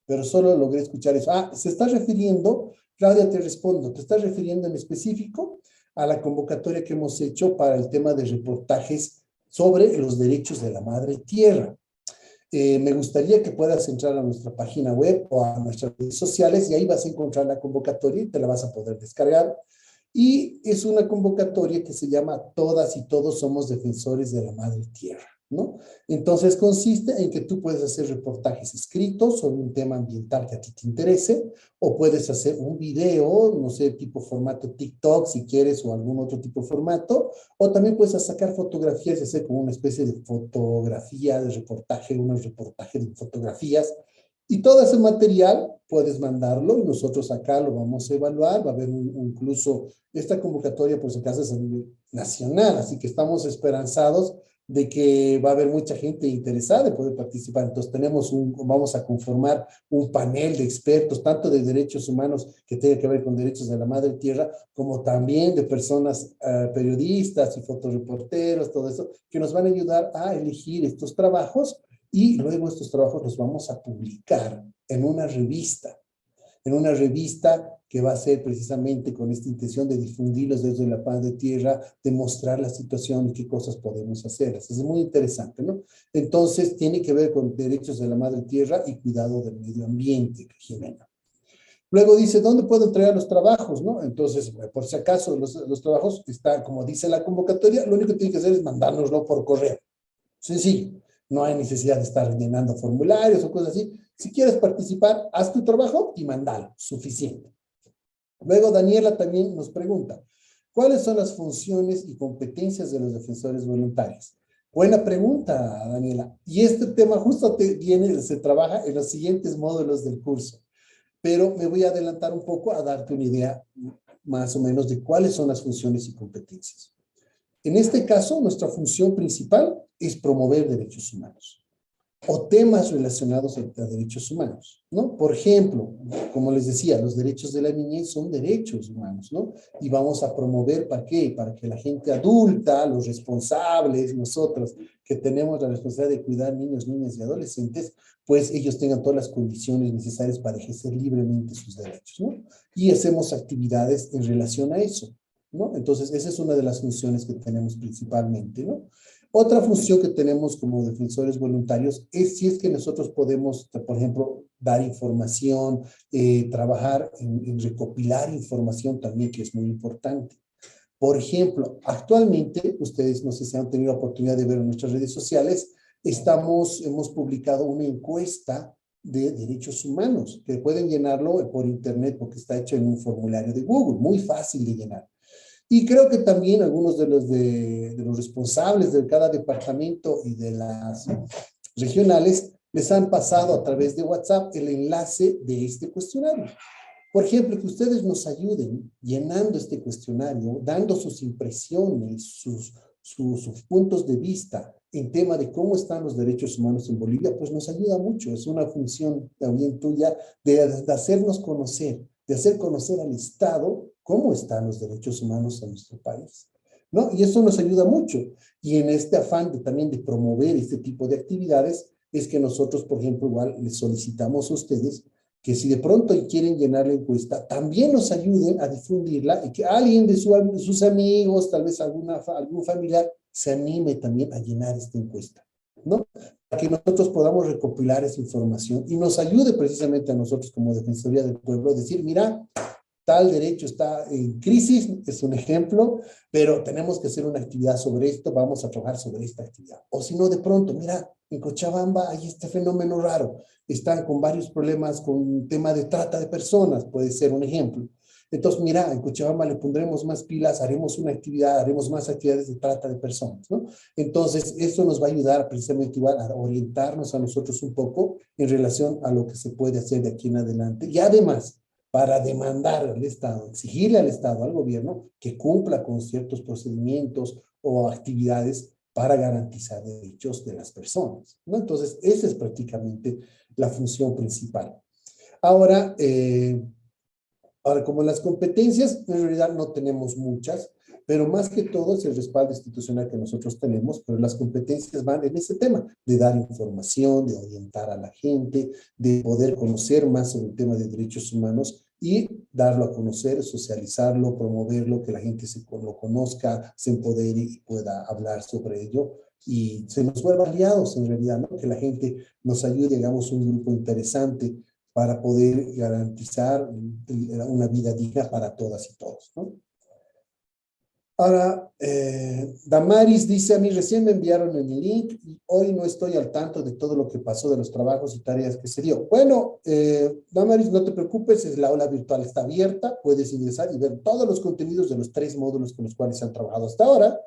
Pero solo logré escuchar eso. Ah, se está refiriendo, Claudia, te respondo, te estás refiriendo en específico a la convocatoria que hemos hecho para el tema de reportajes sobre los derechos de la madre tierra. Me gustaría que puedas entrar a nuestra página web o a nuestras redes sociales y ahí vas a encontrar la convocatoria y te la vas a poder descargar. Y es una convocatoria que se llama Todas y Todos somos defensores de la madre tierra, ¿no? Entonces consiste en que tú puedes hacer reportajes escritos sobre un tema ambiental que a ti te interese, o puedes hacer un video, no sé, tipo formato TikTok si quieres, o algún otro tipo de formato, o también puedes sacar fotografías y hacer como una especie de fotografía de reportaje, unos reportajes de fotografías. Y todo ese material puedes mandarlo y nosotros acá lo vamos a evaluar. Va a haber incluso esta convocatoria, por si acaso, es a nivel nacional, así que estamos esperanzados de que va a haber mucha gente interesada en poder participar. Entonces vamos a conformar un panel de expertos, tanto de derechos humanos que tiene que ver con derechos de la madre tierra, como también de personas periodistas y fotoreporteros, todo eso, que nos van a ayudar a elegir estos trabajos. Y luego estos trabajos los vamos a publicar en una revista que va a ser precisamente con esta intención de difundirlos desde la paz de tierra, de mostrar la situación y qué cosas podemos hacer. Es muy interesante, ¿no? Entonces, tiene que ver con derechos de la madre tierra y cuidado del medio ambiente, Jimena. Luego dice, ¿dónde puedo entregar los trabajos? ¿No? Entonces, por si acaso, los trabajos están, como dice la convocatoria, lo único que tiene que hacer es mandárnoslo por correo. Sencillo. No hay necesidad de estar llenando formularios o cosas así. Si quieres participar, haz tu trabajo y mandalo. Suficiente. Luego, Daniela también nos pregunta, ¿cuáles son las funciones y competencias de los defensores voluntarios? Buena pregunta, Daniela. Y este tema justo se trabaja en los siguientes módulos del curso. Pero me voy a adelantar un poco a darte una idea más o menos de cuáles son las funciones y competencias. En este caso, nuestra función principal es promover derechos humanos o temas relacionados a derechos humanos, ¿no? Por ejemplo, como les decía, los derechos de la niñez son derechos humanos, ¿no? Y vamos a promover, ¿para qué? Para que la gente adulta, los responsables, nosotros que tenemos la responsabilidad de cuidar niños, niñas y adolescentes, pues ellos tengan todas las condiciones necesarias para ejercer libremente sus derechos, ¿no? Y hacemos actividades en relación a eso, ¿no? Entonces, esa es una de las funciones que tenemos principalmente, ¿no? Otra función que tenemos como defensores voluntarios es si es que nosotros podemos, por ejemplo, dar información, trabajar en recopilar información también, que es muy importante. Por ejemplo, actualmente, ustedes no sé si han tenido la oportunidad de ver en nuestras redes sociales, hemos publicado una encuesta de derechos humanos, que pueden llenarlo por internet porque está hecho en un formulario de Google, muy fácil de llenar. Y creo que también algunos de los responsables de cada departamento y de las regionales les han pasado a través de WhatsApp el enlace de este cuestionario. Por ejemplo, que ustedes nos ayuden llenando este cuestionario, dando sus impresiones, sus puntos de vista en tema de cómo están los derechos humanos en Bolivia, pues nos ayuda mucho. Es una función también tuya de hacernos conocer, de hacer conocer al Estado cómo están los derechos humanos en nuestro país, ¿no? Y eso nos ayuda mucho. Y en este afán también de promover este tipo de actividades, es que nosotros, por ejemplo, igual les solicitamos a ustedes que si de pronto quieren llenar la encuesta, también nos ayuden a difundirla y que alguien de sus amigos, tal vez algún familiar, se anime también a llenar esta encuesta, ¿no? Para que nosotros podamos recopilar esa información y nos ayude precisamente a nosotros como Defensoría del Pueblo a decir, mira, tal derecho está en crisis, es un ejemplo, pero tenemos que hacer una actividad sobre esto, vamos a trabajar sobre esta actividad. O si no, de pronto, mira, en Cochabamba hay este fenómeno raro, están con varios problemas con tema de trata de personas, puede ser un ejemplo. Entonces, mira, en Cochabamba le pondremos más pilas, haremos una actividad, haremos más actividades de trata de personas, ¿no? Entonces, eso nos va a ayudar precisamente igual a orientarnos a nosotros un poco en relación a lo que se puede hacer de aquí en adelante. Y además, para demandar al Estado, exigirle al Estado, al gobierno, que cumpla con ciertos procedimientos o actividades para garantizar derechos de las personas, ¿no? Entonces, esa es prácticamente la función principal. Ahora, como las competencias, en realidad no tenemos muchas, pero más que todo es el respaldo institucional que nosotros tenemos, pero las competencias van en ese tema, de dar información, de orientar a la gente, de poder conocer más sobre el tema de derechos humanos y darlo a conocer, socializarlo, promoverlo, que la gente lo conozca, se empodere y pueda hablar sobre ello y se nos vuelvan aliados en realidad, ¿no? Que la gente nos ayude, digamos, un grupo interesante para poder garantizar una vida digna para todas y todos, ¿no? Ahora, Damaris dice a mí, recién me enviaron el link y hoy no estoy al tanto de todo lo que pasó de los trabajos y tareas que se dio. Bueno, Damaris, no te preocupes, la aula virtual está abierta, puedes ingresar y ver todos los contenidos de los 3 módulos con los cuales se han trabajado hasta ahora.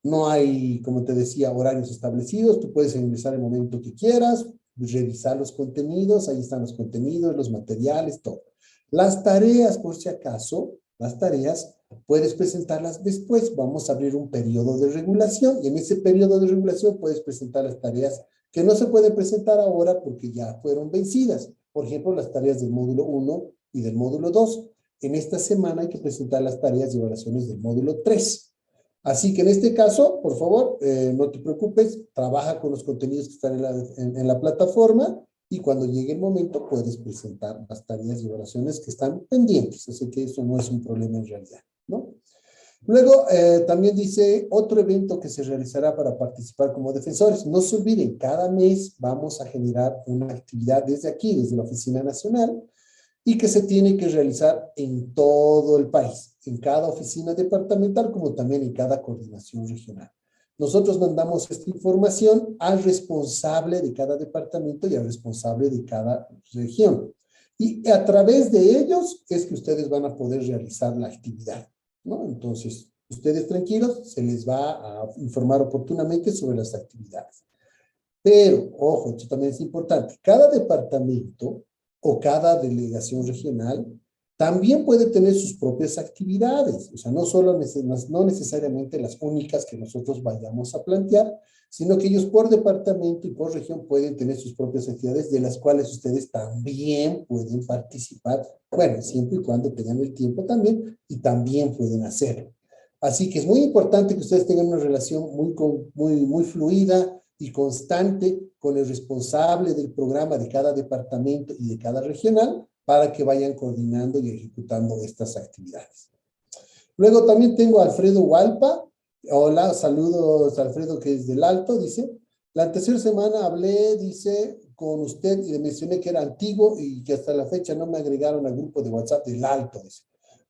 No hay, como te decía, horarios establecidos, tú puedes ingresar el momento que quieras, revisar los contenidos, ahí están los contenidos, los materiales, todo. Las tareas, por si acaso, las tareas puedes presentarlas después. Vamos a abrir un periodo de regulación y en ese periodo de regulación puedes presentar las tareas que no se pueden presentar ahora porque ya fueron vencidas. Por ejemplo, las tareas del módulo 1 y del módulo 2. En esta semana hay que presentar las tareas y evaluaciones del módulo 3. Así que en este caso, por favor, no te preocupes, trabaja con los contenidos que están en la plataforma y cuando llegue el momento puedes presentar las tareas y evaluaciones que están pendientes. Así que eso no es un problema en realidad, ¿no? Luego, también dice otro evento que se realizará para participar como defensores. No se olviden, cada mes vamos a generar una actividad desde aquí, desde la Oficina Nacional, y que se tiene que realizar en todo el país, en cada oficina departamental como también en cada coordinación regional. Nosotros mandamos esta información al responsable de cada departamento y al responsable de cada región. Y a través de ellos es que ustedes van a poder realizar la actividad, ¿no? Entonces, ustedes tranquilos, se les va a informar oportunamente sobre las actividades. Pero, ojo, esto también es importante, cada departamento o cada delegación regional también puede tener sus propias actividades, o sea, no necesariamente las únicas que nosotros vayamos a plantear, sino que ellos por departamento y por región pueden tener sus propias actividades de las cuales ustedes también pueden participar, bueno, siempre y cuando tengan el tiempo también, y también pueden hacerlo. Así que es muy importante que ustedes tengan una relación muy fluida y constante con el responsable del programa de cada departamento y de cada regional para que vayan coordinando y ejecutando estas actividades. Luego también tengo a Alfredo Hualpa. Hola, saludos Alfredo, que es del Alto, dice. La anterior semana hablé, dice, con usted y le mencioné que era antiguo y que hasta la fecha no me agregaron al grupo de WhatsApp del Alto, dice.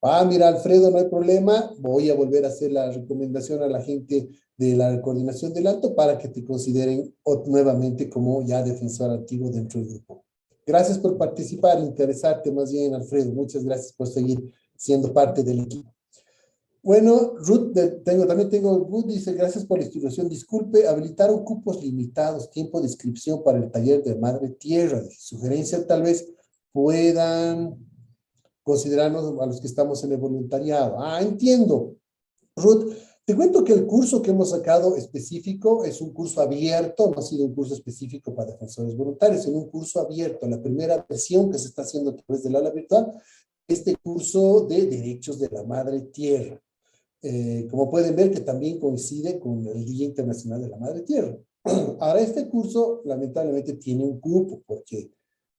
Ah, mira, Alfredo, no hay problema. Voy a volver a hacer la recomendación a la gente de la coordinación del Alto para que te consideren nuevamente como ya defensor activo dentro del grupo. Gracias por participar, interesarte más bien, Alfredo. Muchas gracias por seguir siendo parte del equipo. Bueno, Ruth, también tengo, Ruth dice, gracias por la instrucción. Disculpe, habilitaron cupos limitados, tiempo de inscripción para el taller de Madre Tierra. Sugerencia, tal vez puedan considerarnos a los que estamos en el voluntariado. Ah, entiendo. Ruth, te cuento que el curso que hemos sacado específico es un curso abierto, no ha sido un curso específico para defensores voluntarios, sino un curso abierto. La primera versión que se está haciendo a través del aula virtual, este curso de Derechos de la Madre Tierra. Como pueden ver, que también coincide con el Día Internacional de la Madre Tierra. Ahora, este curso lamentablemente tiene un cupo, porque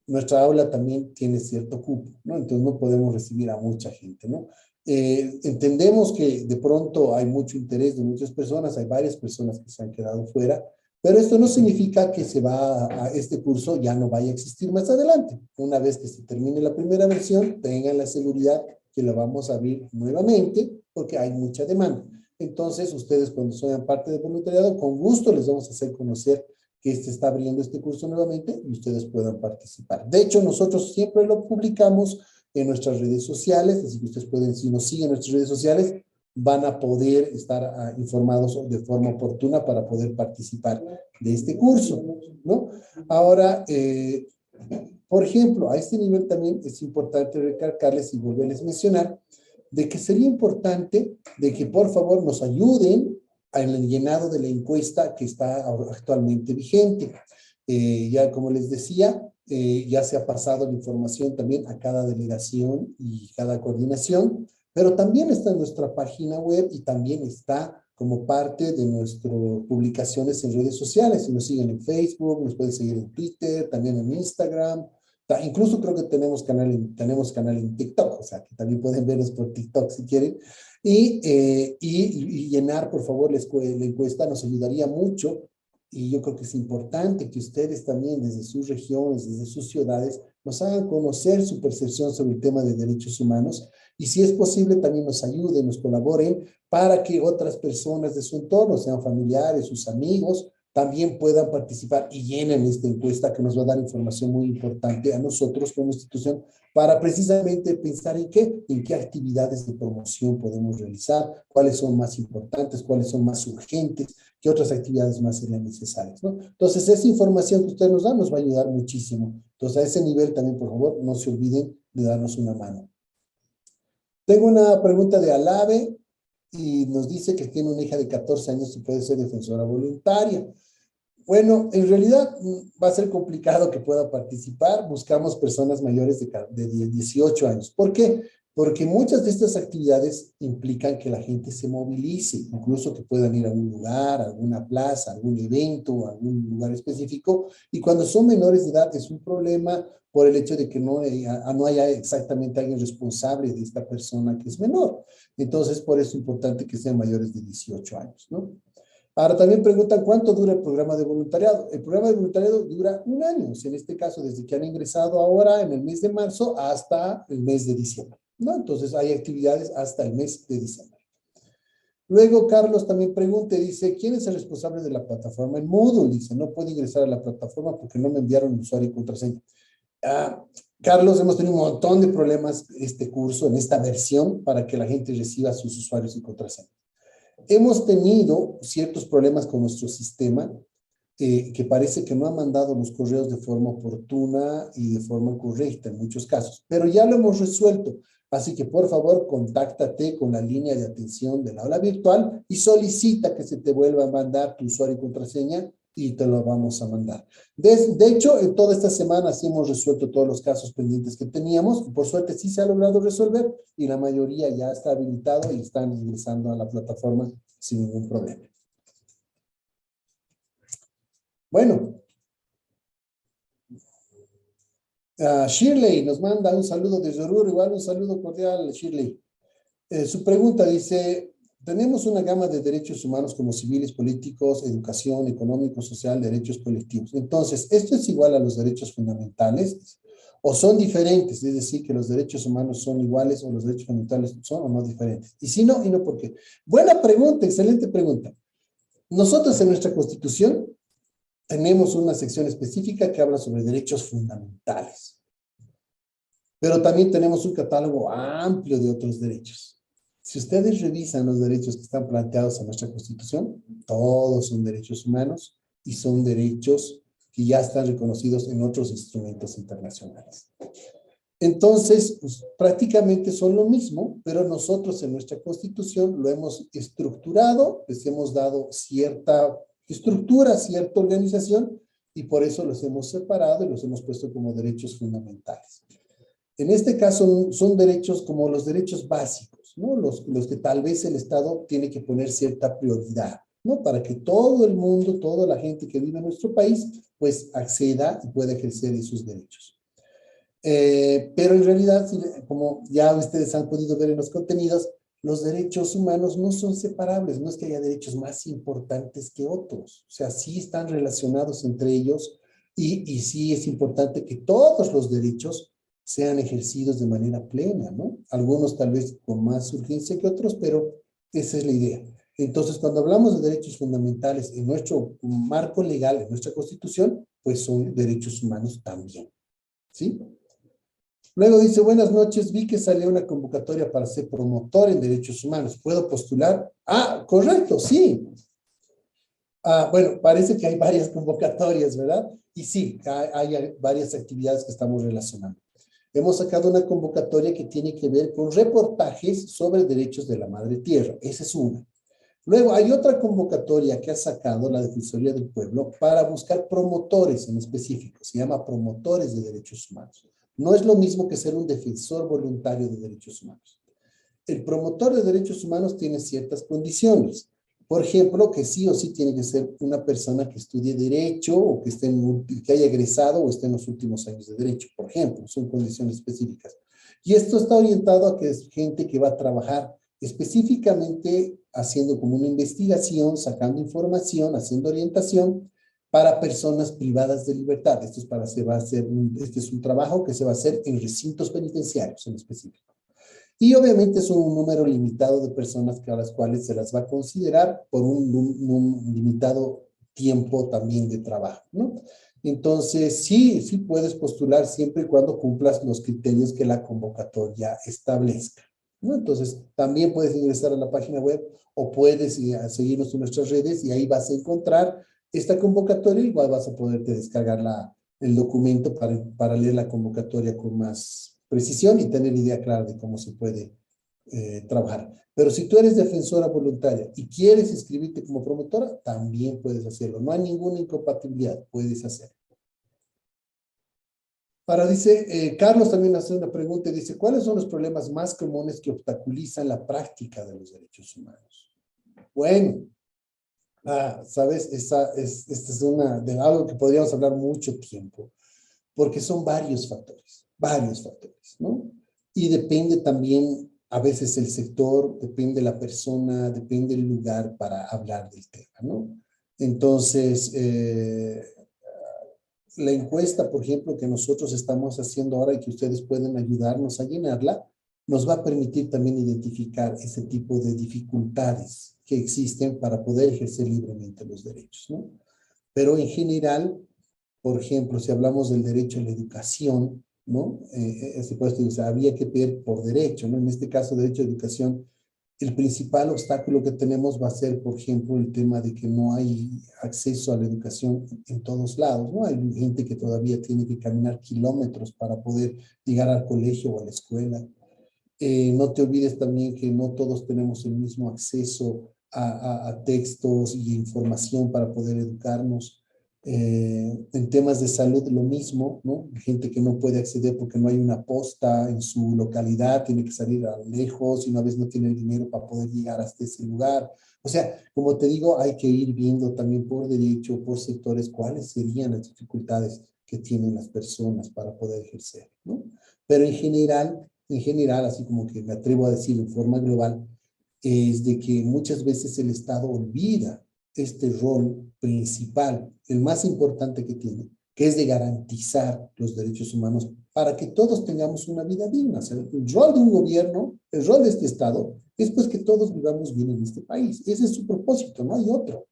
nuestra aula también tiene cierto cupo, ¿no? Entonces no podemos recibir a mucha gente, ¿no? Entendemos que de pronto hay mucho interés de muchas personas, hay varias personas que se han quedado fuera, pero esto no significa que este curso ya no vaya a existir más adelante. Una vez que se termine la primera versión, tengan la seguridad que lo vamos a abrir nuevamente porque hay mucha demanda. Entonces, ustedes cuando sean parte del voluntariado, con gusto les vamos a hacer conocer que se está abriendo este curso nuevamente y ustedes puedan participar. De hecho, nosotros siempre lo publicamos en nuestras redes sociales, así que ustedes pueden, si nos siguen en nuestras redes sociales, van a poder estar informados de forma oportuna para poder participar de este curso, ¿no? Ahora, por ejemplo, a este nivel también es importante recalcarles y volverles a mencionar de que sería importante de que por favor nos ayuden en el llenado de la encuesta que está actualmente vigente. Ya como les decía, ya se ha pasado la información también a cada delegación y cada coordinación, pero también está en nuestra página web y también está como parte de nuestras publicaciones en redes sociales. Si nos siguen en Facebook, nos pueden seguir en Twitter, también en Instagram. Incluso creo que tenemos canal en TikTok, o sea, que también pueden vernos por TikTok si quieren. Y llenar, por favor, la encuesta nos ayudaría mucho. Y yo creo que es importante que ustedes también desde sus regiones, desde sus ciudades, nos hagan conocer su percepción sobre el tema de derechos humanos y si es posible también nos ayuden, nos colaboren para que otras personas de su entorno, sean familiares, sus amigos, también puedan participar y llenen esta encuesta que nos va a dar información muy importante a nosotros como institución para precisamente pensar en qué actividades de promoción podemos realizar, cuáles son más importantes, cuáles son más urgentes, qué otras actividades más serían necesarias, ¿no? Entonces, esa información que ustedes nos dan nos va a ayudar muchísimo. Entonces, a ese nivel también, por favor, no se olviden de darnos una mano. Tengo una pregunta de Alave y nos dice que tiene una hija de 14 años y puede ser defensora voluntaria. Bueno, en realidad va a ser complicado que pueda participar. Buscamos personas mayores de 18 años. ¿Por qué? Porque muchas de estas actividades implican que la gente se movilice, incluso que puedan ir a un lugar, a alguna plaza, a algún evento, a algún lugar específico. Y cuando son menores de edad es un problema por el hecho de que no haya exactamente alguien responsable de esta persona que es menor. Entonces, por eso es importante que sean mayores de 18 años, ¿no? Ahora también preguntan cuánto dura el programa de voluntariado. El programa de voluntariado dura un año, en este caso desde que han ingresado ahora en el mes de marzo hasta el mes de diciembre, ¿no? Entonces hay actividades hasta el mes de diciembre. Luego Carlos también pregunta, dice, ¿quién es el responsable de la plataforma en Moodle? Dice, no puedo ingresar a la plataforma porque no me enviaron usuario y contraseña. Ah, Carlos, hemos tenido un montón de problemas este curso, en esta versión, para que la gente reciba sus usuarios y contraseñas. Hemos tenido ciertos problemas con nuestro sistema, que parece que no ha mandado los correos de forma oportuna y de forma correcta en muchos casos, pero ya lo hemos resuelto. Así que por favor, contáctate con la línea de atención del aula virtual y solicita que se te vuelva a mandar tu usuario y contraseña y te lo vamos a mandar. De hecho, en toda esta semana sí hemos resuelto todos los casos pendientes que teníamos y por suerte sí se ha logrado resolver y la mayoría ya está habilitado y están ingresando a la plataforma sin ningún problema. Bueno, Shirley nos manda un saludo desde Oruro, igual un saludo cordial, Shirley. Su pregunta dice, tenemos una gama de derechos humanos como civiles, políticos, educación, económico, social, derechos colectivos. Entonces, ¿esto es igual a los derechos fundamentales o son diferentes? Es decir, que los derechos humanos son iguales o los derechos fundamentales son o no diferentes. Y si no, ¿y no por qué? Buena pregunta, excelente pregunta. Nosotros en nuestra Constitución tenemos una sección específica que habla sobre derechos fundamentales. Pero también tenemos un catálogo amplio de otros derechos. Si ustedes revisan los derechos que están planteados en nuestra Constitución, todos son derechos humanos y son derechos que ya están reconocidos en otros instrumentos internacionales. Entonces, pues, prácticamente son lo mismo, pero nosotros en nuestra Constitución lo hemos estructurado, les hemos dado cierta estructura, cierta organización, y por eso los hemos separado y los hemos puesto como derechos fundamentales. En este caso son derechos como los derechos básicos, ¿no? Los que tal vez el Estado tiene que poner cierta prioridad, ¿no? Para que todo el mundo, toda la gente que vive en nuestro país, pues acceda y pueda ejercer esos derechos. Pero en realidad, como ya ustedes han podido ver en los contenidos, los derechos humanos no son separables, no es que haya derechos más importantes que otros, o sea, sí están relacionados entre ellos y sí es importante que todos los derechos sean ejercidos de manera plena, ¿no? Algunos tal vez con más urgencia que otros, pero esa es la idea. Entonces, cuando hablamos de derechos fundamentales en nuestro marco legal, en nuestra Constitución, pues son derechos humanos también, ¿sí? Luego dice, buenas noches, vi que salió una convocatoria para ser promotor en derechos humanos. ¿Puedo postular? Ah, correcto, sí. Bueno, parece que hay varias convocatorias, ¿verdad? Y sí, hay varias actividades que estamos relacionando. Hemos sacado una convocatoria que tiene que ver con reportajes sobre derechos de la madre tierra. Esa es una. Luego hay otra convocatoria que ha sacado la Defensoría del Pueblo para buscar promotores en específico. Se llama promotores de derechos humanos. No es lo mismo que ser un defensor voluntario de derechos humanos. El promotor de derechos humanos tiene ciertas condiciones. Por ejemplo, que sí o sí tiene que ser una persona que estudie derecho o que haya egresado o esté en los últimos años de derecho, por ejemplo, son condiciones específicas. Y esto está orientado a que es gente que va a trabajar específicamente haciendo como una investigación, sacando información, haciendo orientación para personas privadas de libertad. Este es un trabajo que se va a hacer en recintos penitenciarios en específico. Y obviamente es un número limitado de personas a las cuales se las va a considerar por un limitado tiempo también de trabajo, ¿no? Entonces, sí puedes postular siempre y cuando cumplas los criterios que la convocatoria establezca, ¿no? Entonces, también puedes ingresar a la página web o puedes seguirnos en nuestras redes y ahí vas a encontrar esta convocatoria. Igual vas a poderte descargar el documento para leer la convocatoria con más precisión y tener idea clara de cómo se puede trabajar. Pero si tú eres defensora voluntaria y quieres inscribirte como promotora, también puedes hacerlo. No hay ninguna incompatibilidad, puedes hacerlo. Ahora dice, Carlos también hace una pregunta y dice, ¿cuáles son los problemas más comunes que obstaculizan la práctica de los derechos humanos? Bueno, sabes, esta es de algo que podríamos hablar mucho tiempo, porque son varios factores, ¿no? Y depende también a veces el sector, depende de la persona, depende del lugar para hablar del tema, ¿no? Entonces, la encuesta, por ejemplo, que nosotros estamos haciendo ahora y que ustedes pueden ayudarnos a llenarla, nos va a permitir también identificar ese tipo de dificultades que existen para poder ejercer libremente los derechos, ¿no? Pero en general, por ejemplo, si hablamos del derecho a la educación, ¿no? O sea, había que pedir por derecho, ¿no? En este caso, derecho a la educación, el principal obstáculo que tenemos va a ser, por ejemplo, el tema de que no hay acceso a la educación en todos lados, ¿no? Hay gente que todavía tiene que caminar kilómetros para poder llegar al colegio o a la escuela. No te olvides también que no todos tenemos el mismo acceso a textos y información para poder educarnos. En temas de salud lo mismo, ¿no? Gente que no puede acceder porque no hay una posta en su localidad, tiene que salir a lejos y una vez no tiene el dinero para poder llegar hasta ese lugar. O sea, como te digo, hay que ir viendo también por derecho, por sectores, cuáles serían las dificultades que tienen las personas para poder ejercer, ¿no? Pero en general, así como que me atrevo a decir en forma global, es de que muchas veces el Estado olvida este rol principal, el más importante que tiene, que es de garantizar los derechos humanos para que todos tengamos una vida digna. O sea, el rol de un gobierno, el rol de este Estado, es pues que todos vivamos bien en este país. Ese es su propósito, no hay otro.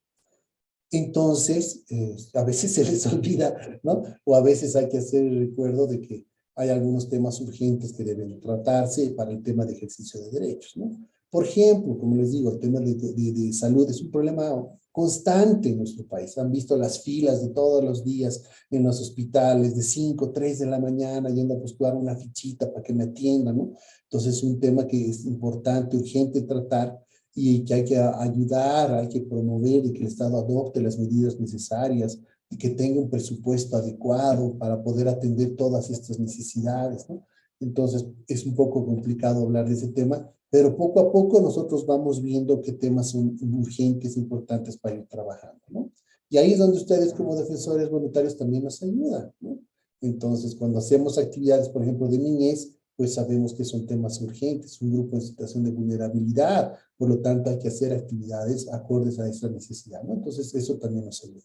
Entonces, a veces se les olvida, ¿no? O a veces hay que hacer el recuerdo de que hay algunos temas urgentes que deben tratarse para el tema de ejercicio de derechos, ¿no? Por ejemplo, como les digo, el tema de salud es un problema constante en nuestro país. Han visto las filas de todos los días en los hospitales, de 5, 3 de la mañana, yendo a buscar una fichita para que me atiendan, ¿no? Entonces, es un tema que es importante, urgente tratar y que hay que ayudar, hay que promover y que el Estado adopte las medidas necesarias y que tenga un presupuesto adecuado para poder atender todas estas necesidades, ¿no? Entonces, es un poco complicado hablar de ese tema, pero poco a poco nosotros vamos viendo qué temas son urgentes, importantes para ir trabajando, ¿no? Y ahí es donde ustedes como defensores voluntarios también nos ayudan, ¿no? Entonces, cuando hacemos actividades, por ejemplo, de niñez, pues sabemos que son temas urgentes, un grupo en situación de vulnerabilidad, por lo tanto hay que hacer actividades acordes a esa necesidad, ¿no? Entonces, eso también nos ayuda.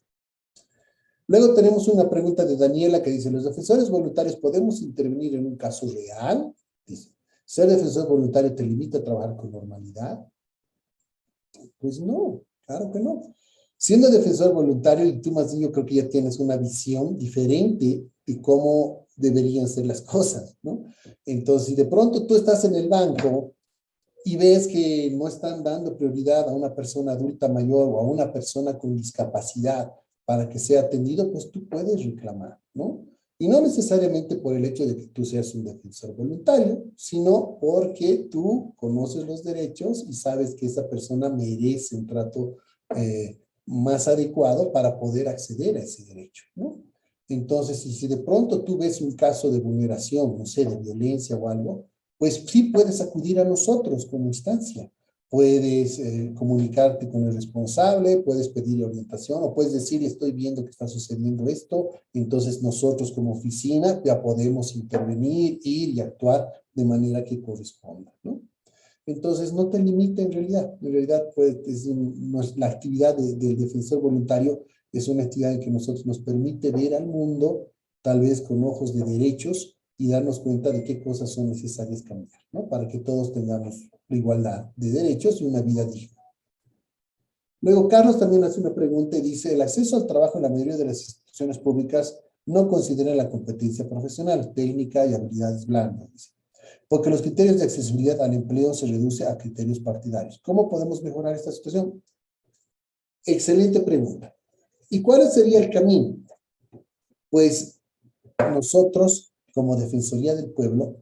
Luego tenemos una pregunta de Daniela que dice, ¿los defensores voluntarios podemos intervenir en un caso real? Dice, ¿ser defensor voluntario te limita a trabajar con normalidad? Pues no, claro que no. Siendo defensor voluntario, y tú más bien yo creo que ya tienes una visión diferente de cómo deberían ser las cosas, ¿no? Entonces, si de pronto tú estás en el banco y ves que no están dando prioridad a una persona adulta mayor o a una persona con discapacidad para que sea atendido, pues tú puedes reclamar, ¿no? Y no necesariamente por el hecho de que tú seas un defensor voluntario, sino porque tú conoces los derechos y sabes que esa persona merece un trato más adecuado para poder acceder a ese derecho, ¿no? Entonces, si de pronto tú ves un caso de vulneración, no sé, de violencia o algo, pues sí puedes acudir a nosotros como instancia. Puedes comunicarte con el responsable, puedes pedir orientación o puedes decir, estoy viendo que está sucediendo esto, entonces nosotros como oficina ya podemos intervenir, ir y actuar de manera que corresponda, ¿no? Entonces no te limita en realidad pues, la actividad del defensor voluntario es una actividad en que nosotros nos permite ver al mundo tal vez con ojos de derechos y darnos cuenta de qué cosas son necesarias cambiar, ¿no? Para que todos tengamos la igualdad de derechos y una vida digna. Luego, Carlos también hace una pregunta y dice, el acceso al trabajo en la mayoría de las instituciones públicas no considera la competencia profesional, técnica y habilidades blandas, dice, porque los criterios de accesibilidad al empleo se reduce a criterios partidarios. ¿Cómo podemos mejorar esta situación? Excelente pregunta. ¿Y cuál sería el camino? Pues nosotros, como Defensoría del Pueblo,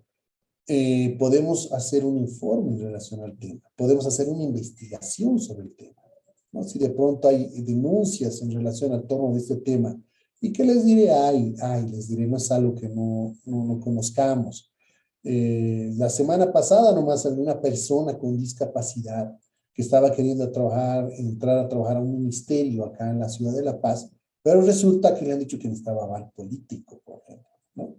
podemos hacer un informe en relación al tema, podemos hacer una investigación sobre el tema, ¿no? Si de pronto hay denuncias en relación al torno de este tema, ¿y qué les diré? Les diré, no es algo que no conozcamos. La semana pasada nomás había una persona con discapacidad que estaba queriendo entrar a trabajar a un ministerio acá en la ciudad de La Paz, pero resulta que le han dicho que necesitaba aval político, por ejemplo, ¿no?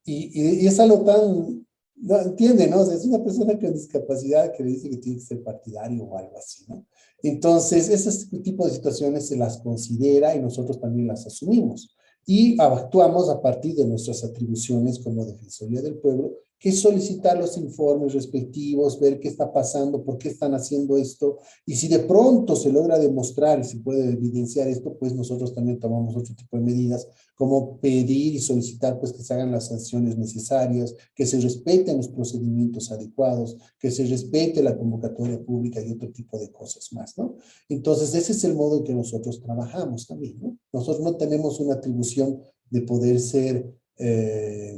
Y es algo tan No, entiende, ¿no? O sea, es una persona con discapacidad que le dice que tiene que ser partidario o algo así, ¿no? Entonces, ese tipo de situaciones se las considera y nosotros también las asumimos. Y actuamos a partir de nuestras atribuciones como Defensoría del Pueblo, que es solicitar los informes respectivos, ver qué está pasando, por qué están haciendo esto, y si de pronto se logra demostrar y se puede evidenciar esto, pues nosotros también tomamos otro tipo de medidas, como pedir y solicitar pues que se hagan las sanciones necesarias, que se respeten los procedimientos adecuados, que se respete la convocatoria pública y otro tipo de cosas más, ¿no? Entonces, ese es el modo en que nosotros trabajamos también, ¿no? Nosotros no tenemos una atribución de poder ser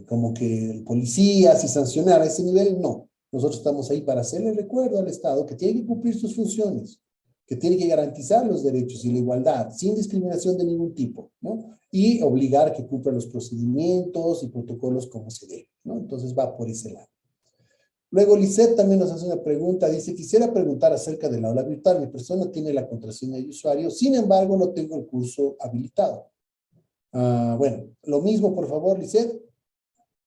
como que policías y sancionar a ese nivel, no. Nosotros estamos ahí para hacerle recuerdo al Estado que tiene que cumplir sus funciones, que tiene que garantizar los derechos y la igualdad, sin discriminación de ningún tipo, ¿no? Y obligar a que cumplan los procedimientos y protocolos como se debe, ¿no? Entonces va por ese lado. Luego, Lisette también nos hace una pregunta, dice, quisiera preguntar acerca del aula virtual. Mi persona tiene la contraseña de usuario, sin embargo, no tengo el curso habilitado. Bueno, lo mismo, por favor, Lisette,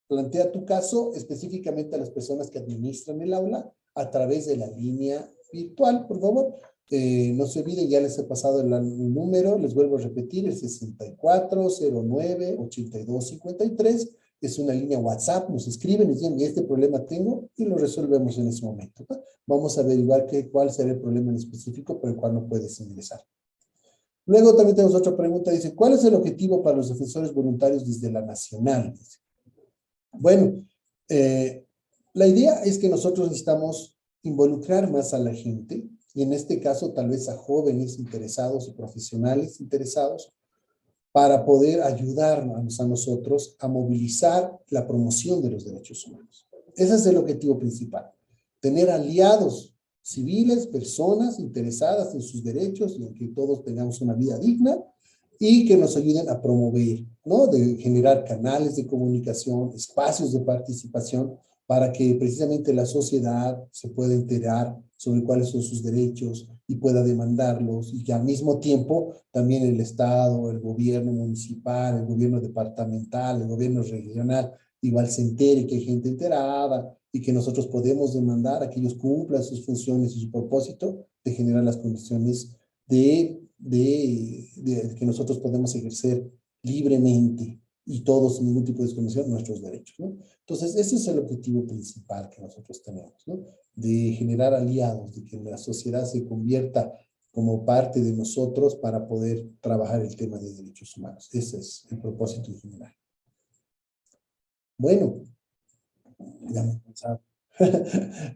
plantea tu caso específicamente a las personas que administran el aula a través de la línea virtual, por favor. No se olviden, ya les he pasado el número, les vuelvo a repetir, el 6409-8253. Es una línea WhatsApp, nos escriben y dicen, este problema tengo, y lo resolvemos en ese momento, ¿no? Vamos a averiguar cuál será el problema en específico por el cual no puedes ingresar. Luego también tenemos otra pregunta, dice, ¿cuál es el objetivo para los defensores voluntarios desde la nacional? Dice. Bueno, la idea es que nosotros necesitamos involucrar más a la gente, y en este caso tal vez a jóvenes interesados y profesionales interesados, para poder ayudarnos a nosotros a movilizar la promoción de los derechos humanos. Ese es el objetivo principal, tener aliados civiles, personas interesadas en sus derechos y en que todos tengamos una vida digna y que nos ayuden a promover, ¿no? De generar canales de comunicación, espacios de participación para que precisamente la sociedad se pueda enterar sobre cuáles son sus derechos y pueda demandarlos, y que al mismo tiempo también el Estado, el gobierno municipal, el gobierno departamental, el gobierno regional, igual se entere que hay gente enterada y que nosotros podemos demandar a que ellos cumplan sus funciones y su propósito de generar las condiciones de que nosotros podemos ejercer libremente y todos sin ningún tipo de discriminación nuestros derechos, ¿no? Entonces, ese es el objetivo principal que nosotros tenemos, ¿no? De generar aliados, de que la sociedad se convierta como parte de nosotros para poder trabajar el tema de derechos humanos. Ese es el propósito en general. Bueno, ya me he cansado.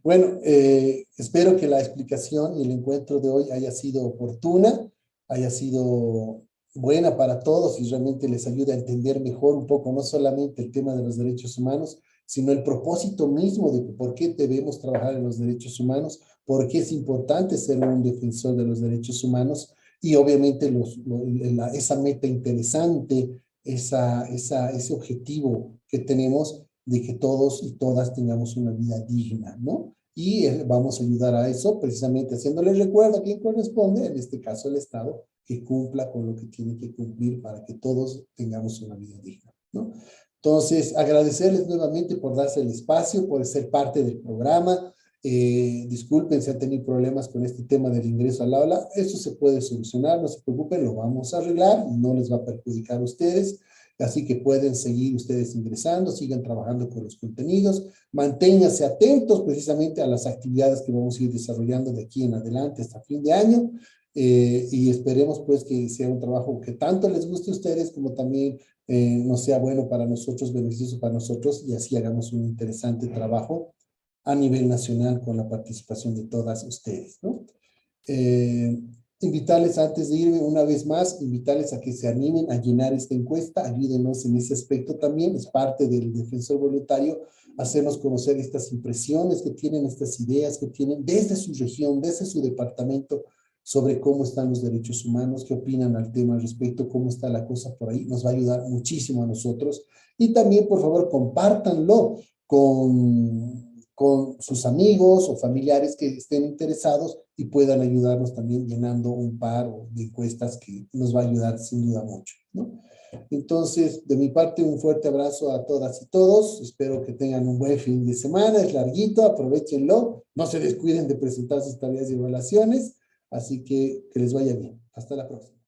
Bueno, espero que la explicación y el encuentro de hoy haya sido oportuna, haya sido buena para todos y realmente les ayude a entender mejor un poco, no solamente el tema de los derechos humanos, sino el propósito mismo de por qué debemos trabajar en los derechos humanos, por qué es importante ser un defensor de los derechos humanos y obviamente esa meta interesante, ese objetivo que tenemos de que todos y todas tengamos una vida digna, ¿no? Y vamos a ayudar a eso precisamente haciéndole recuerdo a quien corresponde, en este caso el Estado, que cumpla con lo que tiene que cumplir para que todos tengamos una vida digna, ¿no? Entonces, agradecerles nuevamente por darse el espacio, por ser parte del programa. Disculpen si han tenido problemas con este tema del ingreso al aula. Eso se puede solucionar, no se preocupen, lo vamos a arreglar, no les va a perjudicar a ustedes. Así que pueden seguir ustedes ingresando, sigan trabajando con los contenidos, manténganse atentos precisamente a las actividades que vamos a ir desarrollando de aquí en adelante hasta fin de año, y esperemos pues que sea un trabajo que tanto les guste a ustedes como también nos sea bueno para nosotros, beneficioso para nosotros, y así hagamos un interesante trabajo a nivel nacional con la participación de todas ustedes, ¿no? Invitarles antes de irme una vez más, invitarles a que se animen a llenar esta encuesta, ayúdenos en ese aspecto también, es parte del defensor voluntario, hacernos conocer estas impresiones que tienen, estas ideas que tienen desde su región, desde su departamento, sobre cómo están los derechos humanos, qué opinan al tema al respecto, cómo está la cosa por ahí, nos va a ayudar muchísimo a nosotros. Y también, por favor, compártanlo con sus amigos o familiares que estén interesados y puedan ayudarnos también llenando un par de encuestas que nos va a ayudar sin duda mucho, ¿no? Entonces, de mi parte, un fuerte abrazo a todas y todos. Espero que tengan un buen fin de semana. Es larguito, aprovechenlo. No se descuiden de presentar sus tareas y evaluaciones. Así que les vaya bien. Hasta la próxima.